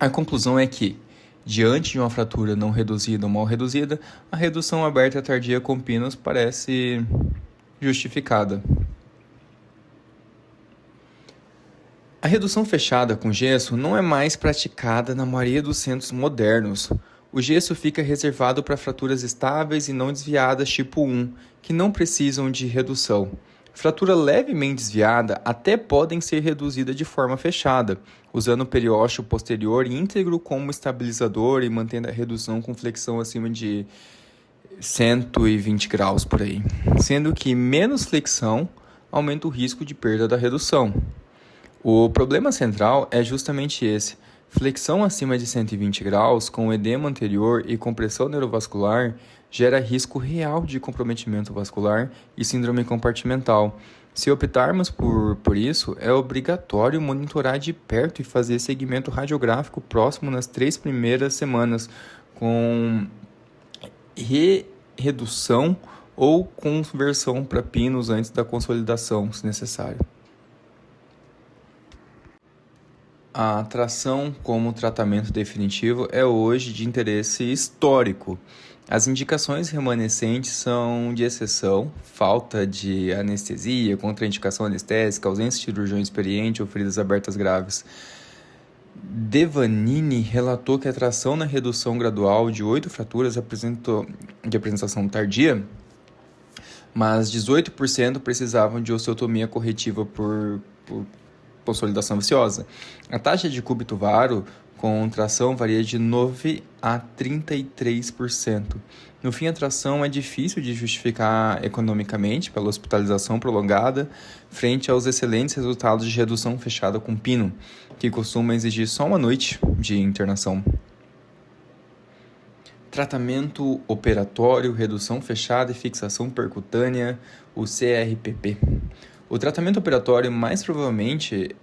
A conclusão é que, diante de uma fratura não reduzida ou mal reduzida, a redução aberta tardia com pinos parece justificada. A redução fechada com gesso não é mais praticada na maioria dos centros modernos. O gesso fica reservado para fraturas estáveis e não desviadas tipo 1, que não precisam de redução. Fratura levemente desviada até podem ser reduzidas de forma fechada, usando o periósteo posterior íntegro como estabilizador e mantendo a redução com flexão acima de 120 graus por aí, sendo que menos flexão aumenta o risco de perda da redução. O problema central é justamente esse: flexão acima de 120 graus com edema anterior e compressão neurovascular gera risco real de comprometimento vascular e síndrome compartimental. Se optarmos por isso, é obrigatório monitorar de perto e fazer segmento radiográfico próximo nas 3 primeiras semanas, com redução ou conversão para pinos antes da consolidação, se necessário. A tração como tratamento definitivo é hoje de interesse histórico. As indicações remanescentes são de exceção: falta de anestesia, contraindicação anestésica, ausência de cirurgião experiente ou feridas abertas graves. Devanini relatou que a tração na redução gradual de 8 fraturas de apresentação tardia, mas 18% precisavam de osteotomia corretiva por consolidação viciosa. A taxa de cúbito varo com tração varia de 9% a 33%. No fim, a tração é difícil de justificar economicamente pela hospitalização prolongada frente aos excelentes resultados de redução fechada com pino, que costuma exigir só uma noite de internação. Tratamento operatório, redução fechada e fixação percutânea, o CRPP. O tratamento operatório mais prevalente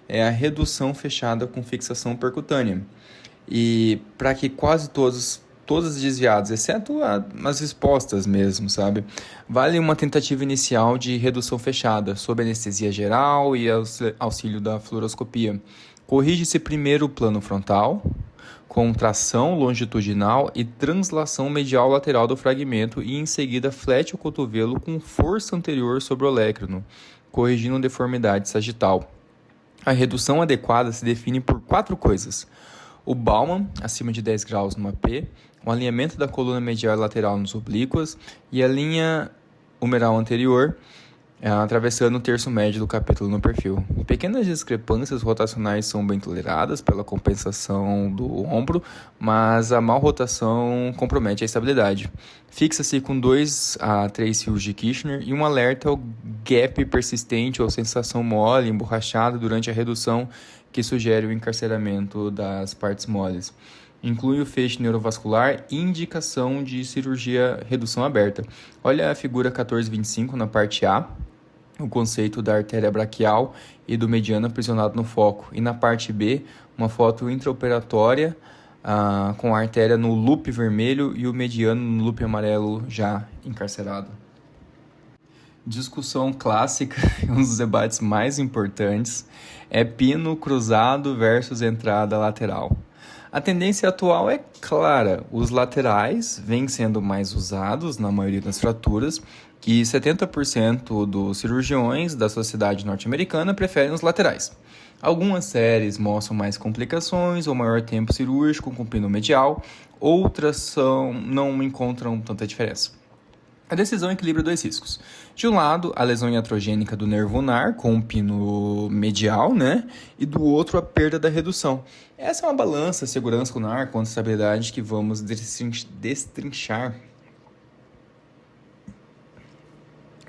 é a redução fechada com fixação percutânea. E para que quase todos desviados, exceto as respostas mesmo, sabe? Vale uma tentativa inicial de redução fechada, sob anestesia geral e auxílio da fluoroscopia. Corrige-se primeiro o plano frontal, com tração longitudinal e translação medial lateral do fragmento, e em seguida flete o cotovelo com força anterior sobre o olecranon, corrigindo deformidade sagital. A redução adequada se define por 4 coisas: o Baumann, acima de 10 graus numa P, o alinhamento da coluna medial e lateral nos oblíquos e a linha humeral anterior, atravessando o terço médio do capítulo no perfil. Pequenas discrepâncias rotacionais são bem toleradas pela compensação do ombro, mas a mal rotação compromete a estabilidade. Fixa-se com 2 a 3 fios de Kirchner e um alerta ao gap persistente ou sensação mole, emborrachada durante a redução, que sugere o encarceramento das partes moles. Inclui o feixe neurovascular e indicação de cirurgia redução aberta. Olha a figura 1425 na parte A, o conceito da artéria braquial e do mediano aprisionado no foco. E na parte B, uma foto intraoperatória com a artéria no loop vermelho e o mediano no loop amarelo já encarcerado. Discussão clássica, um dos debates mais importantes, é pino cruzado versus entrada lateral. A tendência atual é clara: os laterais vêm sendo mais usados na maioria das fraturas, e 70% dos cirurgiões da sociedade norte-americana preferem os laterais. Algumas séries mostram mais complicações ou maior tempo cirúrgico com pino medial, outras não encontram tanta diferença. A decisão equilibra 2 riscos. De um lado, a lesão iatrogênica do nervo ulnar com um pino medial, e do outro, a perda da redução. Essa é uma balança, segurança ulnar contra estabilidade, que vamos destrinchar.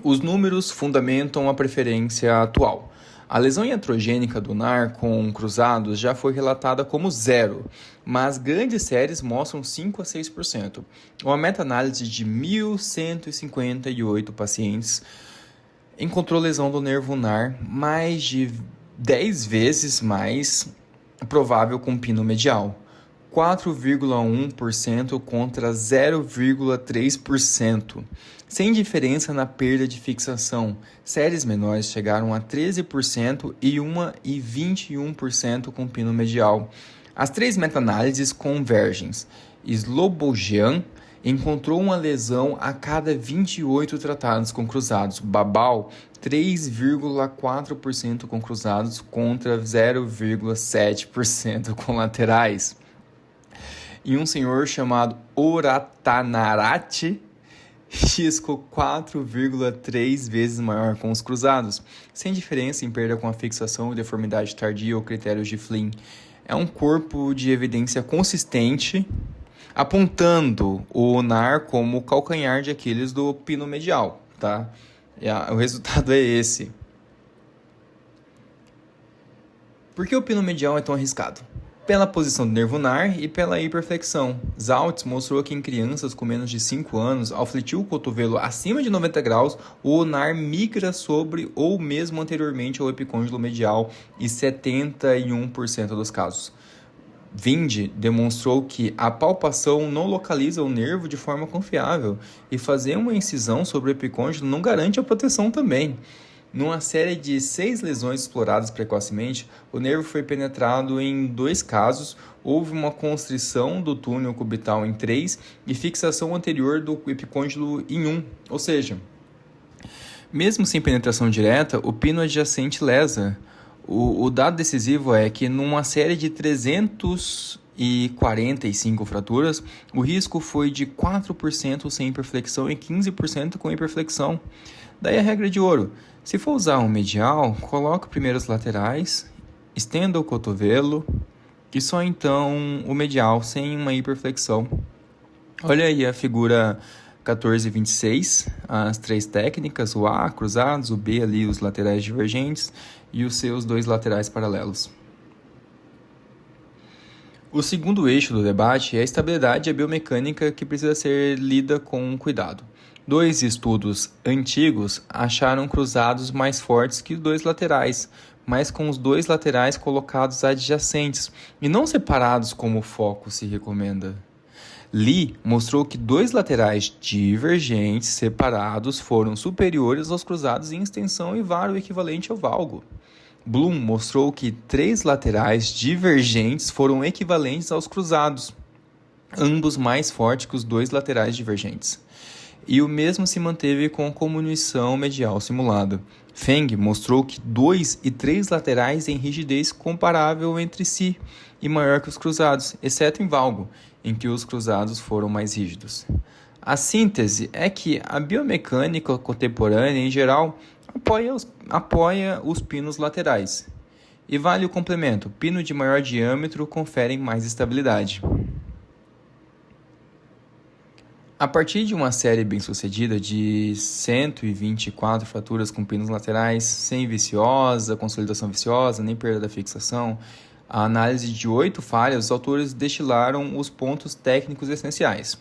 Os números fundamentam a preferência atual. A lesão iatrogênica do ulnar com cruzados já foi relatada como 0, mas grandes séries mostram 5 a 6%. Uma meta-análise de 1.158 pacientes encontrou lesão do nervo ulnar mais de 10 vezes mais provável com pino medial, 4,1% contra 0,3%. Sem diferença na perda de fixação, séries menores chegaram a 13% e 21% com pino medial. As 3 meta-análises convergem. Slobodjian encontrou uma lesão a cada 28 tratados com cruzados. Babal, 3,4% com cruzados contra 0,7% com laterais. E um senhor chamado Oratanarati, risco 4,3 vezes maior com os cruzados, sem diferença em perda com a fixação e deformidade tardia ou critérios de Flynn. É um corpo de evidência consistente, apontando o ulnar como o calcanhar de Aquiles do pino medial, tá? O resultado é esse. Por que o pino medial é tão arriscado? pela posição do nervo ulnar e pela hiperflexão. Zautz mostrou que em crianças com menos de 5 anos, ao fletir o cotovelo acima de 90 graus, o ulnar migra sobre ou mesmo anteriormente ao epicôndilo medial em 71% dos casos. Vinde demonstrou que a palpação não localiza o nervo de forma confiável e fazer uma incisão sobre o epicôndilo não garante a proteção também. Numa série de 6 lesões exploradas precocemente, o nervo foi penetrado em 2 casos, houve uma constrição do túnel cubital em 3 e fixação anterior do epicôndilo em 1, ou seja, mesmo sem penetração direta, o pino adjacente lesa. O dado decisivo é que numa série de 345 fraturas, o risco foi de 4% sem hiperflexão e 15% com hiperflexão. Daí a regra de ouro: se for usar um medial, coloque primeiro os laterais, estenda o cotovelo e só então o medial sem uma hiperflexão. Olha aí a figura 14 e 26, as 3 técnicas, o A, cruzados, o B ali, os laterais divergentes e os seus 2 laterais paralelos. O segundo eixo do debate é a estabilidade e a biomecânica, que precisa ser lida com cuidado. 2 estudos antigos acharam cruzados mais fortes que os 2 laterais, mas com os 2 laterais colocados adjacentes e não separados como o foco se recomenda. Lee mostrou que 2 laterais divergentes separados foram superiores aos cruzados em extensão e varo equivalente ao valgo. Bloom mostrou que 3 laterais divergentes foram equivalentes aos cruzados, ambos mais fortes que os 2 laterais divergentes. E o mesmo se manteve com a comunição medial simulada. Feng mostrou que 2 e 3 laterais têm rigidez comparável entre si e maior que os cruzados, exceto em valgo, em que os cruzados foram mais rígidos. A síntese é que a biomecânica contemporânea, em geral, apoia os pinos laterais. E vale o complemento: pino de maior diâmetro conferem mais estabilidade. A partir de uma série bem-sucedida de 124 fraturas com pinos laterais, sem viciosa, consolidação viciosa, nem perda da fixação, a análise de 8 falhas, os autores destilaram os pontos técnicos essenciais: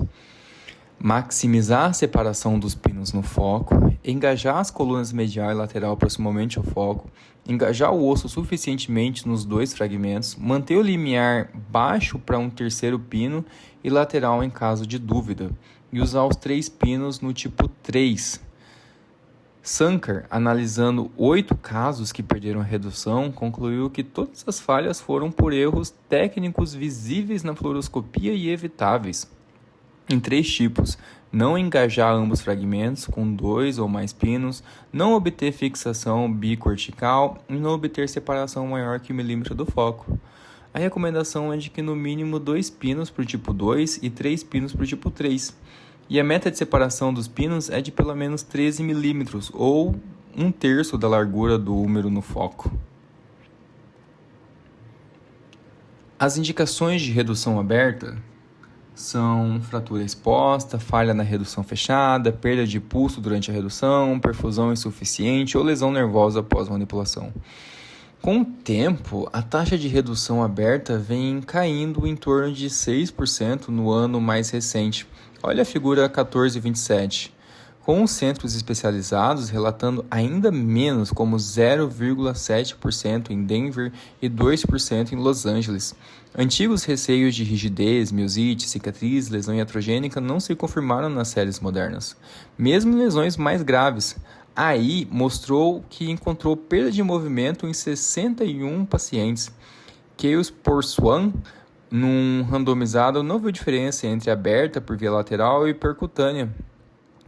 maximizar a separação dos pinos no foco, engajar as colunas medial e lateral proximamente ao foco, engajar o osso suficientemente nos 2 fragmentos, manter o limiar baixo para um terceiro pino e lateral em caso de dúvida, e usar os 3 pinos no tipo 3. Sankar, analisando 8 casos que perderam a redução, concluiu que todas as falhas foram por erros técnicos visíveis na fluoroscopia e evitáveis. Em 3 tipos: não engajar ambos fragmentos com 2 ou mais pinos, não obter fixação bicortical e não obter separação maior que 1 milímetro do foco. A recomendação é de que no mínimo 2 pinos para o tipo 2 e 3 pinos para o tipo 3. E a meta de separação dos pinos é de pelo menos 13 milímetros, ou 1/3 da largura do húmero no foco. As indicações de redução aberta são fratura exposta, falha na redução fechada, perda de pulso durante a redução, perfusão insuficiente ou lesão nervosa após manipulação. Com o tempo, a taxa de redução aberta vem caindo em torno de 6% no ano mais recente. Olha a figura 14 e 27. Com os centros especializados relatando ainda menos, como 0,7% em Denver e 2% em Los Angeles. Antigos receios de rigidez, miosite, cicatriz, lesão iatrogênica não se confirmaram nas séries modernas, mesmo em lesões mais graves. Aí mostrou que encontrou perda de movimento em 61 pacientes. Chaos por Swan, num randomizado, não viu diferença entre aberta por via lateral e percutânea.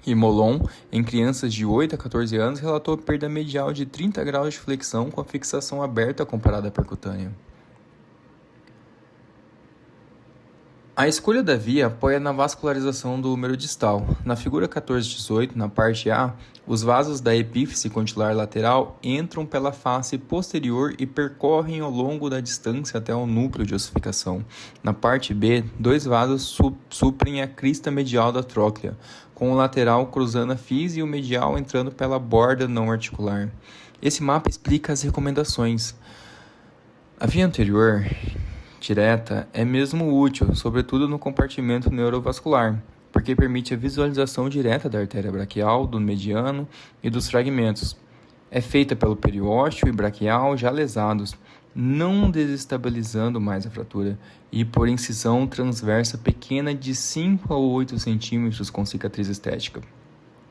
E Molon, em crianças de 8 a 14 anos, relatou perda medial de 30 graus de flexão com a fixação aberta comparada à percutânea. A escolha da via apoia na vascularização do húmero distal. Na figura 14-18, na parte A, os vasos da epífise condylar lateral entram pela face posterior e percorrem ao longo da distância até o núcleo de ossificação. Na parte B, 2 vasos suprem a crista medial da tróclea, com o lateral cruzando a fise e o medial entrando pela borda não articular. Esse mapa explica as recomendações. A via anterior direta é mesmo útil, sobretudo no compartimento neurovascular, porque permite a visualização direta da artéria braquial, do mediano e dos fragmentos. É feita pelo periósteo e braquial já lesados, não desestabilizando mais a fratura, e por incisão transversa pequena de 5 a 8 centímetros com cicatriz estética.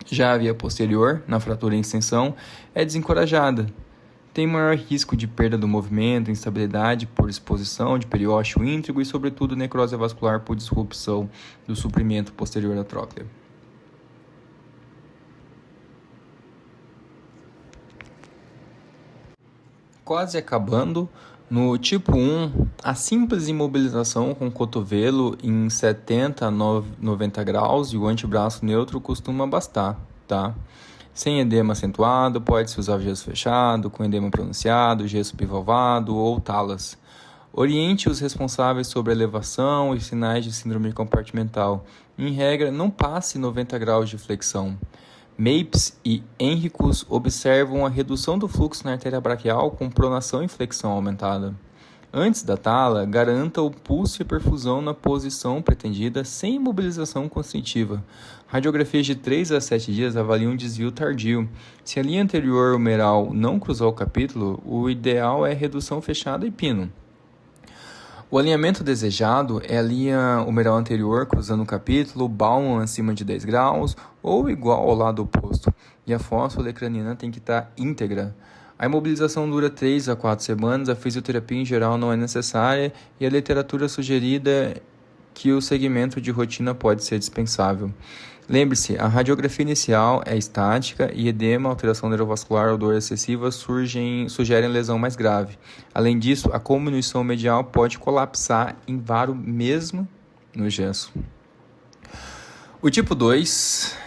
Já a via posterior, na fratura em extensão, é desencorajada. Tem maior risco de perda do movimento, instabilidade por exposição de periósteo íntegro e, sobretudo, necrose vascular por disrupção do suprimento posterior da tróclea. Quase acabando, no tipo 1, a simples imobilização com o cotovelo em 70 a 90 graus e o antebraço neutro costuma bastar, tá? Sem edema acentuado, pode-se usar o gesso fechado, com edema pronunciado, gesso bivalvado ou talas. Oriente os responsáveis sobre a elevação e sinais de síndrome compartimental. Em regra, não passe 90 graus de flexão. Mapes e Henricus observam a redução do fluxo na artéria braquial com pronação e flexão aumentada. Antes da tala, garanta o pulso e perfusão na posição pretendida sem imobilização constritiva. Radiografias de 3 a 7 dias avaliam desvio tardio. Se a linha anterior humeral não cruzou o capítulo, o ideal é redução fechada e pino. O alinhamento desejado é a linha humeral anterior cruzando o capítulo, Baumann acima de 10 graus ou igual ao lado oposto, e a fósfora ecraniana tem que estar íntegra. A imobilização dura 3 a 4 semanas, a fisioterapia em geral não é necessária e a literatura sugerida que o segmento de rotina pode ser dispensável. Lembre-se, a radiografia inicial é estática e edema, alteração neurovascular ou dor excessiva sugerem lesão mais grave. Além disso, a comunição medial pode colapsar em varo mesmo no gesso. O tipo 2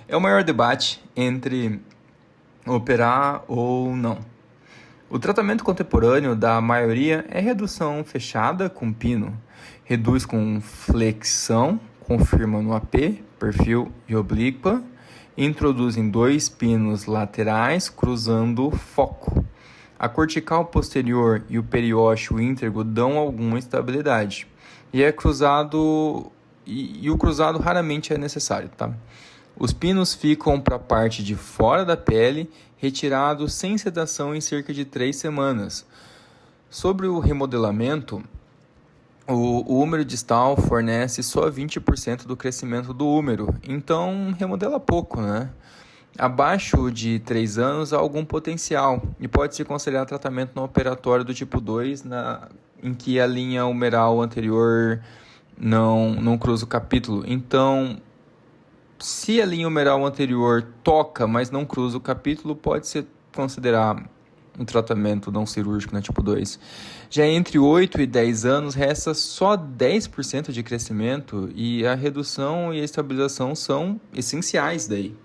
é o maior debate entre operar ou não. O tratamento contemporâneo da maioria é redução fechada com pino, reduz com flexão, confirma no AP, perfil e oblíqua, introduzem 2 pinos laterais cruzando o foco. A cortical posterior e o periósteo íntegro dão alguma estabilidade. E o cruzado raramente é necessário, tá? Os pinos ficam para a parte de fora da pele, retirados sem sedação em cerca de 3 semanas. Sobre o remodelamento, o húmero distal fornece só 20% do crescimento do húmero, então remodela pouco, né? Abaixo de 3 anos há algum potencial e pode-se considerar tratamento no operatório do tipo 2, em que a linha humeral anterior não cruza o capítulo. Então, se a linha humeral anterior toca, mas não cruza o capítulo, pode-se considerar um tratamento não cirúrgico na tipo 2. Já entre 8 e 10 anos, resta só 10% de crescimento e a redução e a estabilização são essenciais daí.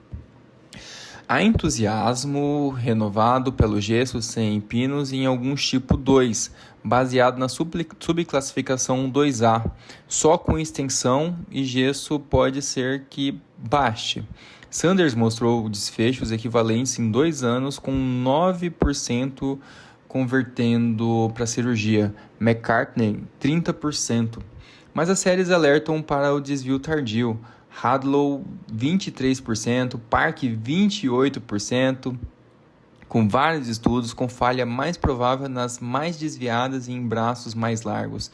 Há entusiasmo renovado pelo gesso sem pinos em alguns tipo 2, baseado na subclassificação 2A. Só com extensão e gesso pode ser que baste. Sanders mostrou desfechos equivalentes em 2 anos, com 9% convertendo para cirurgia, McCartney 30%. Mas as séries alertam para o desvio tardio, Hadlow 23%, Park 28%, com vários estudos com falha mais provável nas mais desviadas e em braços mais largos.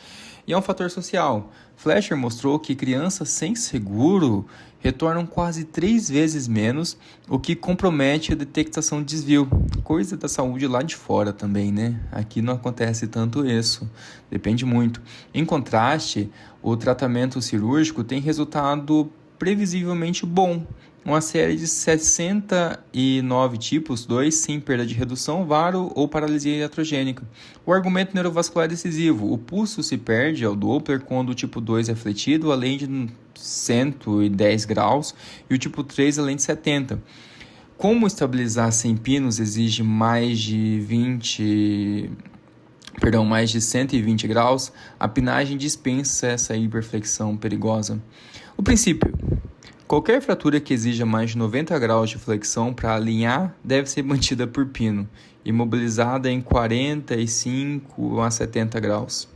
E é um fator social. Fleischer mostrou que crianças sem seguro retornam quase 3 vezes menos, o que compromete a detectação de desvio. Coisa da saúde lá de fora também, né? Aqui não acontece tanto isso. Depende muito. Em contraste, o tratamento cirúrgico tem resultado previsivelmente bom. Uma série de 69 tipos 2 sem perda de redução, varo ou paralisia iatrogênica. O argumento neurovascular é decisivo. O pulso se perde ao Doppler quando o tipo 2 é fletido, além de 110 graus, e o tipo 3 além de 70. Como estabilizar sem pinos exige mais de 120 graus, a pinagem dispensa essa hiperflexão perigosa. O princípio: qualquer fratura que exija mais de 90 graus de flexão para alinhar deve ser mantida por pino. imobilizada em 45 a 70 graus.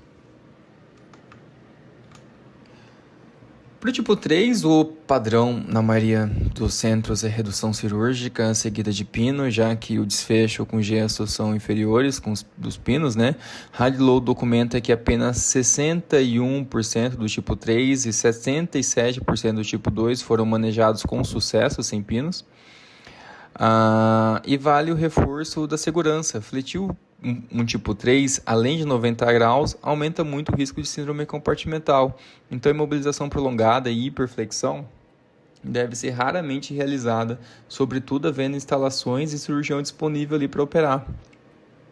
Para o tipo 3, o padrão na maioria dos centros é redução cirúrgica seguida de pino, já que o desfecho com gesso são inferiores com os dos pinos, né? Hadlow documenta que apenas 61% do tipo 3 e 67% do tipo 2 foram manejados com sucesso sem pinos. E vale o reforço da segurança. Fletil um tipo 3, além de 90 graus, aumenta muito o risco de síndrome compartimental. Então, a imobilização prolongada e hiperflexão deve ser raramente realizada, sobretudo havendo instalações e cirurgião disponível ali para operar.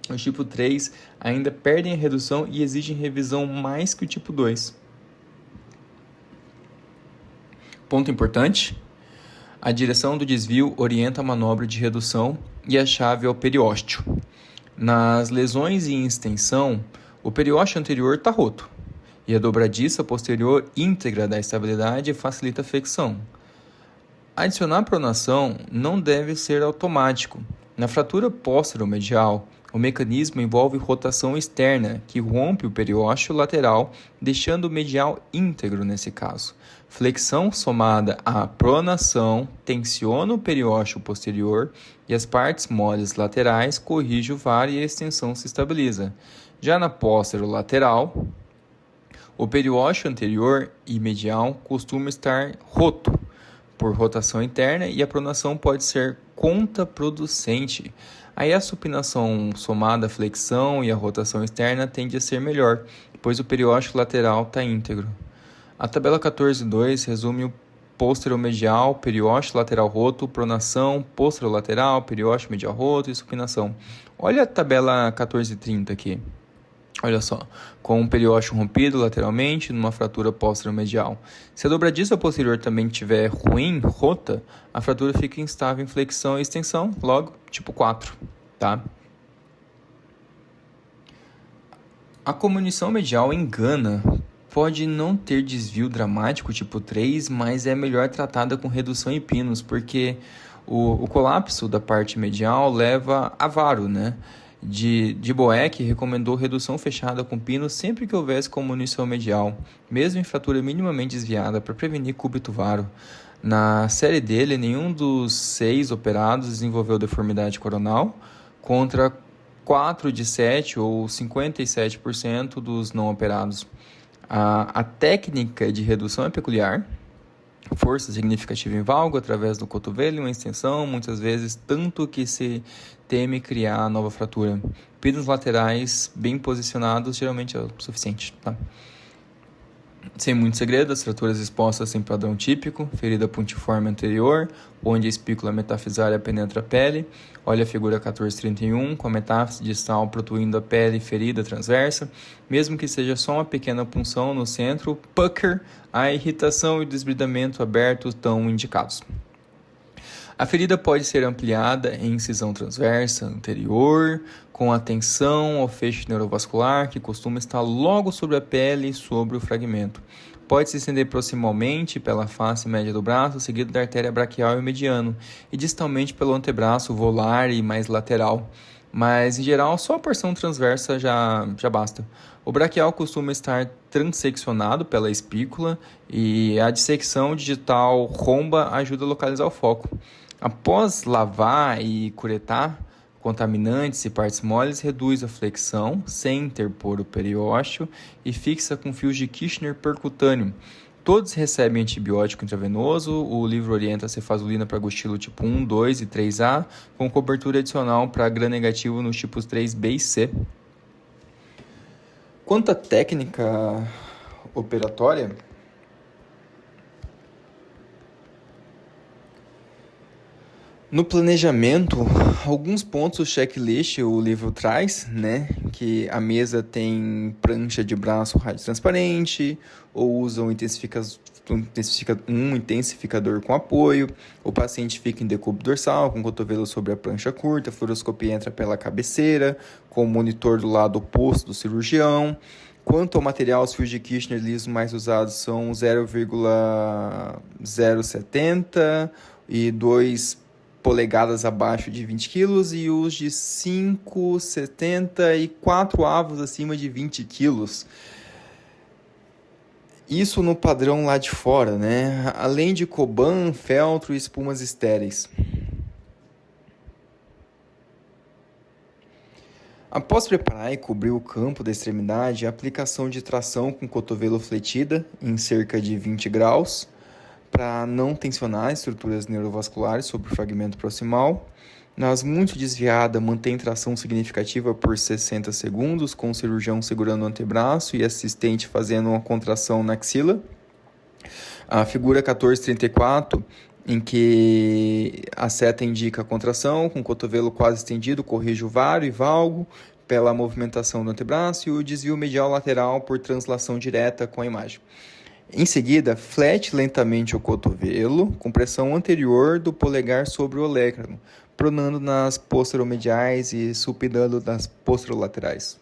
Os tipo 3 ainda perdem a redução e exigem revisão mais que o tipo 2. Ponto importante: a direção do desvio orienta a manobra de redução e a chave é o periósteo. Nas lesões em extensão, o periósteo anterior está roto e a dobradiça posterior íntegra da estabilidade facilita a flexão. Adicionar pronação não deve ser automático. Na fratura póstero-medial, o mecanismo envolve rotação externa, que rompe o periósteo lateral, deixando o medial íntegro nesse caso. Flexão somada à pronação tensiona o periósteo posterior e as partes moles laterais corrige o VAR e a extensão se estabiliza. Já na póstero-lateral, o periósteo anterior e medial costuma estar roto por rotação interna e a pronação pode ser contraproducente. Aí a supinação somada à flexão e a rotação externa tende a ser melhor, pois o periósteo lateral está íntegro. A tabela 14.2 resume o posteromedial, periósteo lateral roto, pronação, posterolateral, periósteo medial roto e supinação. Olha a tabela 14.30 aqui. Olha só, com um periósteo rompido lateralmente numa fratura póstero-medial. Se a dobradiça posterior também estiver ruim, rota, a fratura fica instável em flexão e extensão, logo, tipo 4, tá? A comunição medial engana. Pode não ter desvio dramático tipo 3, mas é melhor tratada com redução em pinos, porque o colapso da parte medial leva a varo, né? De Boeck recomendou redução fechada com pino sempre que houvesse comunição medial, mesmo em fratura minimamente desviada, para prevenir cúbito varo. Na série dele, nenhum dos 6 operados desenvolveu deformidade coronal, contra 4 de 7 ou 57% dos não operados. A técnica de redução é peculiar. Força significativa em valgo através do cotovelo e uma extensão, muitas vezes tanto que se teme criar nova fratura. Pinos laterais bem posicionados geralmente é o suficiente, tá? Sem muito segredo, as fraturas expostas têm padrão típico, ferida pontiforme anterior, onde a espícula metafisária penetra a pele. Olha a figura 1431, com a metáfise distal protuindo a pele ferida transversa. Mesmo que seja só uma pequena punção no centro, pucker, a irritação e o desbridamento aberto estão indicados. A ferida pode ser ampliada em incisão transversa anterior, com atenção ao feixe neurovascular, que costuma estar logo sobre a pele e sobre o fragmento. Pode se estender proximalmente pela face média do braço, seguido da artéria braquial e mediano, e distalmente pelo antebraço volar e mais lateral. Mas, em geral, só a porção transversa já basta. O braquial costuma estar transeccionado pela espícula e a dissecção digital romba ajuda a localizar o foco. Após lavar e curetar contaminantes e partes moles, reduz a flexão sem interpor o periósteo e fixa com fios de Kirchner percutâneo. Todos recebem antibiótico intravenoso. O livro orienta a cefazolina para Gostilo tipo 1, 2 e 3A, com cobertura adicional para gram-negativo nos tipos 3B e C. Quanto à técnica operatória, no planejamento, alguns pontos o checklist o livro traz, né? Que a mesa tem prancha de braço rádio transparente, ou usa um intensificador com apoio, o paciente fica em decúbito dorsal, com o cotovelo sobre a prancha curta, a fluoroscopia entra pela cabeceira, com o monitor do lado oposto do cirurgião. Quanto ao material, os fios de Kirchner lisos mais usados são 0,070 e 2 polegadas abaixo de 20 quilos e os de 5,70 e 4 avos acima de 20 quilos. Isso no padrão lá de fora, né? Além de Coban, feltro e espumas estéreis. Após preparar e cobrir o campo da extremidade, a aplicação de tração com cotovelo fletida em cerca de 20 graus para não tensionar estruturas neurovasculares sobre o fragmento proximal. Nas muito desviada, mantém tração significativa por 60 segundos, com o cirurgião segurando o antebraço e assistente fazendo uma contração na axila. A figura 1434, em que a seta indica a contração, com o cotovelo quase estendido, corrige o vário e valgo pela movimentação do antebraço e o desvio medial lateral por translação direta com a imagem. Em seguida, flete lentamente o cotovelo com pressão anterior do polegar sobre o olecranon, pronando nas posteromediais e supinando nas posterolaterais.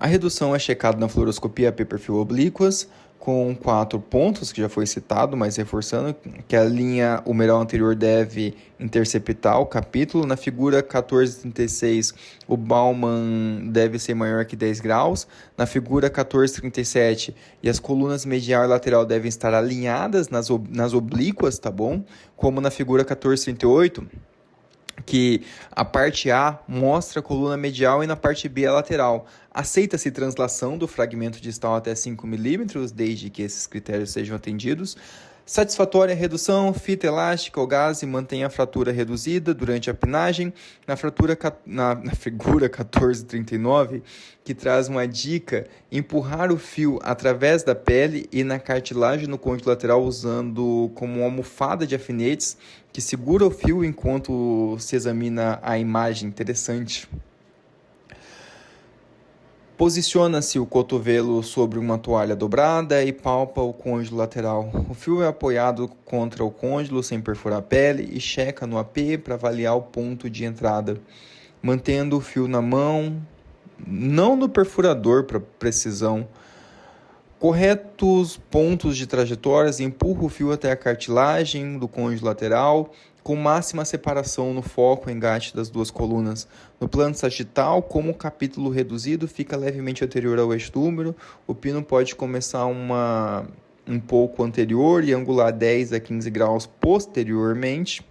A redução é checada na fluoroscopia P-perfil oblíquas, com 4 pontos, que já foi citado, mas reforçando que a linha humeral anterior deve interceptar o capítulo. Na figura 1436, o Bauman deve ser maior que 10 graus. Na figura 1437, e as colunas medial e lateral devem estar alinhadas nas oblíquas, tá bom? Como na figura 1438, que a parte A mostra a coluna medial e na parte B a lateral. Aceita-se translação do fragmento distal até 5 mm, desde que esses critérios sejam atendidos. Satisfatória redução, fita elástica ou gaze mantém a fratura reduzida durante a pinagem. Na figura 1439, que traz uma dica, empurrar o fio através da pele e na cartilagem no côndilo lateral usando como uma almofada de alfinetes que segura o fio enquanto se examina a imagem. Interessante. Posiciona-se o cotovelo sobre uma toalha dobrada e palpa o côndilo lateral. O fio é apoiado contra o côndilo sem perfurar a pele e checa no AP para avaliar o ponto de entrada, mantendo o fio na mão, não no perfurador para precisão. Corretos pontos de trajetórias, empurra o fio até a cartilagem do côndilo lateral, com máxima separação no foco e engate das duas colunas. No plano sagital, como o capítulo reduzido fica levemente anterior ao eixo do húmero, o pino pode começar um pouco anterior e angular 10 a 15 graus posteriormente,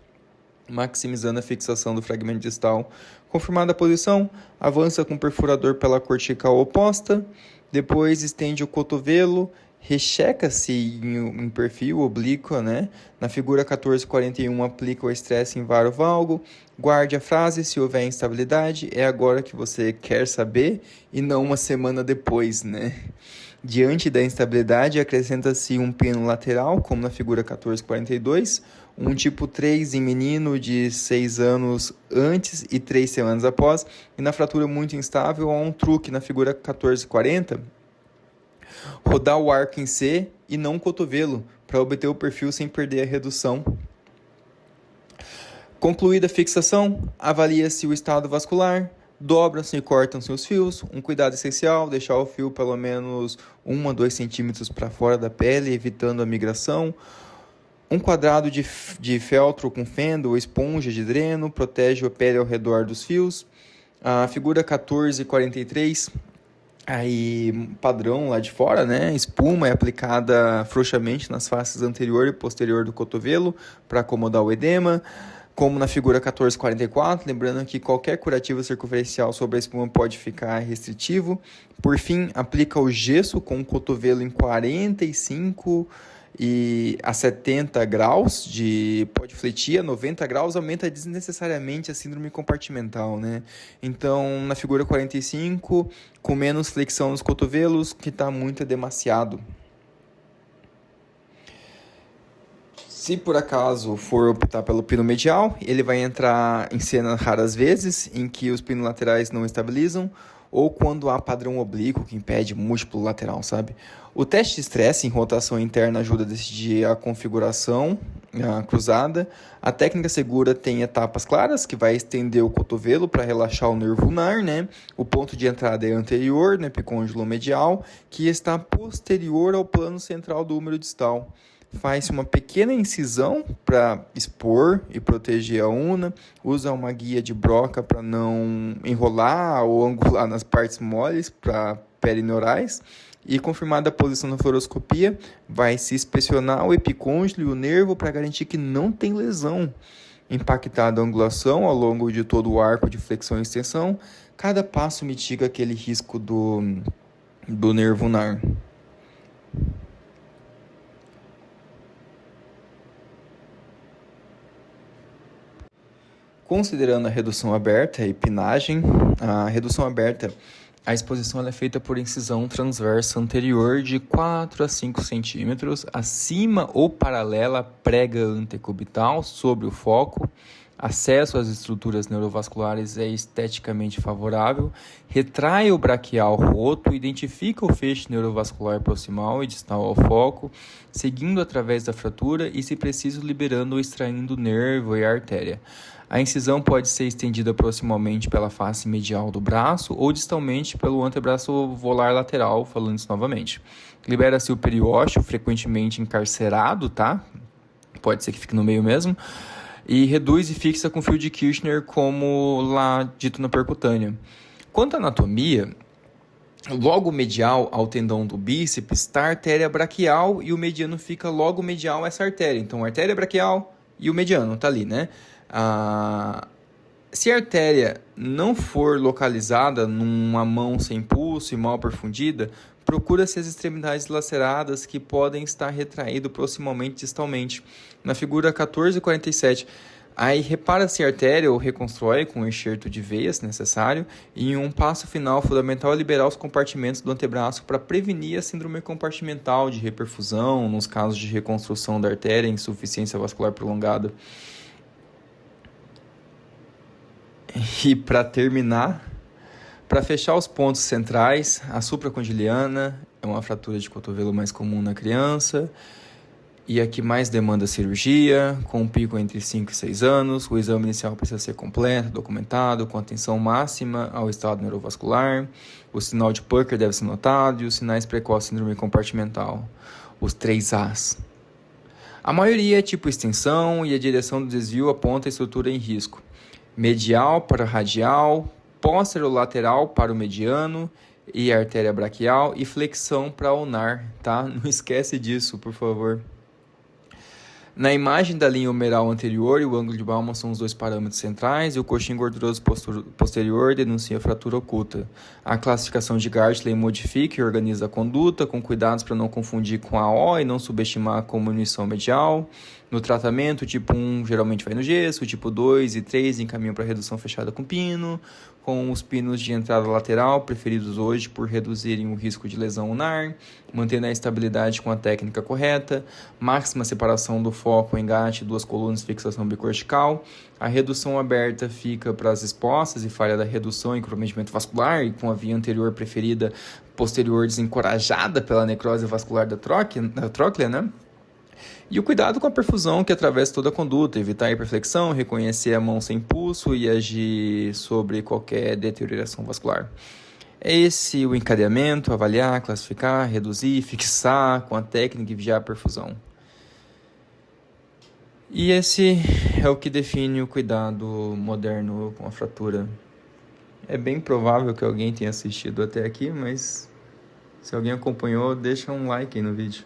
maximizando a fixação do fragmento distal. Confirmada a posição, avança com o perfurador pela cortical oposta, depois estende o cotovelo, recheca-se em perfil oblíquo, né? Na figura 1441, aplica o estresse em vário valgo. Guarde a frase, se houver instabilidade, é agora que você quer saber e não uma semana depois, né? Diante da instabilidade, acrescenta-se um pino lateral, como na figura 1442, um tipo 3 em menino de 6 anos antes e 3 semanas após, e na fratura muito instável, há um truque na figura 1440, rodar o arco em C e não o cotovelo, para obter o perfil sem perder a redução. Concluída a fixação, avalia-se o estado vascular, dobram-se e cortam-se os fios. Um cuidado essencial, deixar o fio pelo menos 1 a 2 centímetros para fora da pele, evitando a migração. Um quadrado de feltro com fenda ou esponja de dreno protege a pele ao redor dos fios. A figura 1443, aí padrão lá de fora, né? Espuma é aplicada frouxamente nas faces anterior e posterior do cotovelo para acomodar o edema, como na figura 1444, lembrando que qualquer curativo circunferencial sobre a espuma pode ficar restritivo. Por fim, aplica o gesso com o cotovelo em 45 e a 70 graus de podifletia, 90 graus, aumenta desnecessariamente a síndrome compartimental, né? Então, na figura 45, com menos flexão nos cotovelos, que está muito demasiado. Se por acaso for optar pelo pino medial, ele vai entrar em cena raras vezes, em que os pinos laterais não estabilizam, ou quando há padrão oblíquo que impede múltiplo lateral, sabe? O teste de estresse em rotação interna ajuda a decidir a configuração cruzada. A técnica segura tem etapas claras, que vai estender o cotovelo para relaxar o nervo ulnar, né? O ponto de entrada é anterior, no epicôndilo medial, que está posterior ao plano central do húmero distal. Faz uma pequena incisão para expor e proteger a una, usa uma guia de broca para não enrolar ou angular nas partes moles para perineurais, e confirmada a posição na fluoroscopia, vai se inspecionar o epicôndilo e o nervo para garantir que não tem lesão. Impactada a angulação ao longo de todo o arco de flexão e extensão, cada passo mitiga aquele risco do nervo ulnar. Considerando a redução aberta e pinagem, a redução aberta, a exposição é feita por incisão transversa anterior de 4 a 5 centímetros, acima ou paralela à prega antecubital sobre o foco. Acesso às estruturas neurovasculares é esteticamente favorável, retrai o braquial roto, identifica o feixe neurovascular proximal e distal ao foco, seguindo através da fratura e, se preciso, liberando ou extraindo o nervo e a artéria. A incisão pode ser estendida proximalmente pela face medial do braço ou distalmente pelo antebraço volar lateral, falando isso novamente. Libera-se o periósteo, frequentemente encarcerado, tá? Pode ser que fique no meio mesmo. E reduz e fixa com fio de Kirchner, como lá dito na percutânea. Quanto à anatomia, logo medial ao tendão do bíceps está a artéria braquial e o mediano fica logo medial a essa artéria. Então, a artéria braquial e o mediano, está ali, né? Se a artéria não for localizada numa mão sem pulso e mal perfundida, procura-se as extremidades laceradas, que podem estar retraídas proximalmente distalmente. Na figura 1447, aí repara-se a artéria ou reconstrói com enxerto de veias necessário, e em um passo final fundamental é liberar os compartimentos do antebraço para prevenir a síndrome compartimental de reperfusão nos casos de reconstrução da artéria e insuficiência vascular prolongada. E para terminar, para fechar os pontos centrais, a supracondiliana é uma fratura de cotovelo mais comum na criança e a que mais demanda cirurgia, com um pico entre 5 e 6 anos. O exame inicial precisa ser completo, documentado, com atenção máxima ao estado neurovascular. O sinal de Pucker deve ser notado e os sinais precoces de síndrome compartimental, os 3 As. A maioria é tipo extensão e a direção do desvio aponta a estrutura em risco. Medial para radial, posterolateral para o mediano e a artéria braquial, e flexão para ulnar, tá? Não esquece disso, por favor. Na imagem da linha humeral anterior e o ângulo de Baumann são os 2 parâmetros centrais, e o coxim gorduroso posterior denuncia fratura oculta. A classificação de Gartley modifica e organiza a conduta, com cuidados para não confundir com a O e não subestimar a comunição medial. No tratamento, o tipo 1 geralmente vai no gesso, o tipo 2 e 3 encaminham para redução fechada com pino, com os pinos de entrada lateral, preferidos hoje por reduzirem o risco de lesão ulnar, mantendo a estabilidade com a técnica correta, máxima separação do foco, engate, 2 colunas, fixação bicortical. A redução aberta fica para as expostas e falha da redução e comprometimento vascular, e com a via anterior preferida, posterior desencorajada pela necrose vascular da tróclea, né? E o cuidado com a perfusão que atravessa toda a conduta, evitar a hiperflexão, reconhecer a mão sem pulso e agir sobre qualquer deterioração vascular. É esse o encadeamento: avaliar, classificar, reduzir, fixar com a técnica e vigiar a perfusão. E esse é o que define o cuidado moderno com a fratura. É bem provável que alguém tenha assistido até aqui, mas se alguém acompanhou, deixa um like aí no vídeo.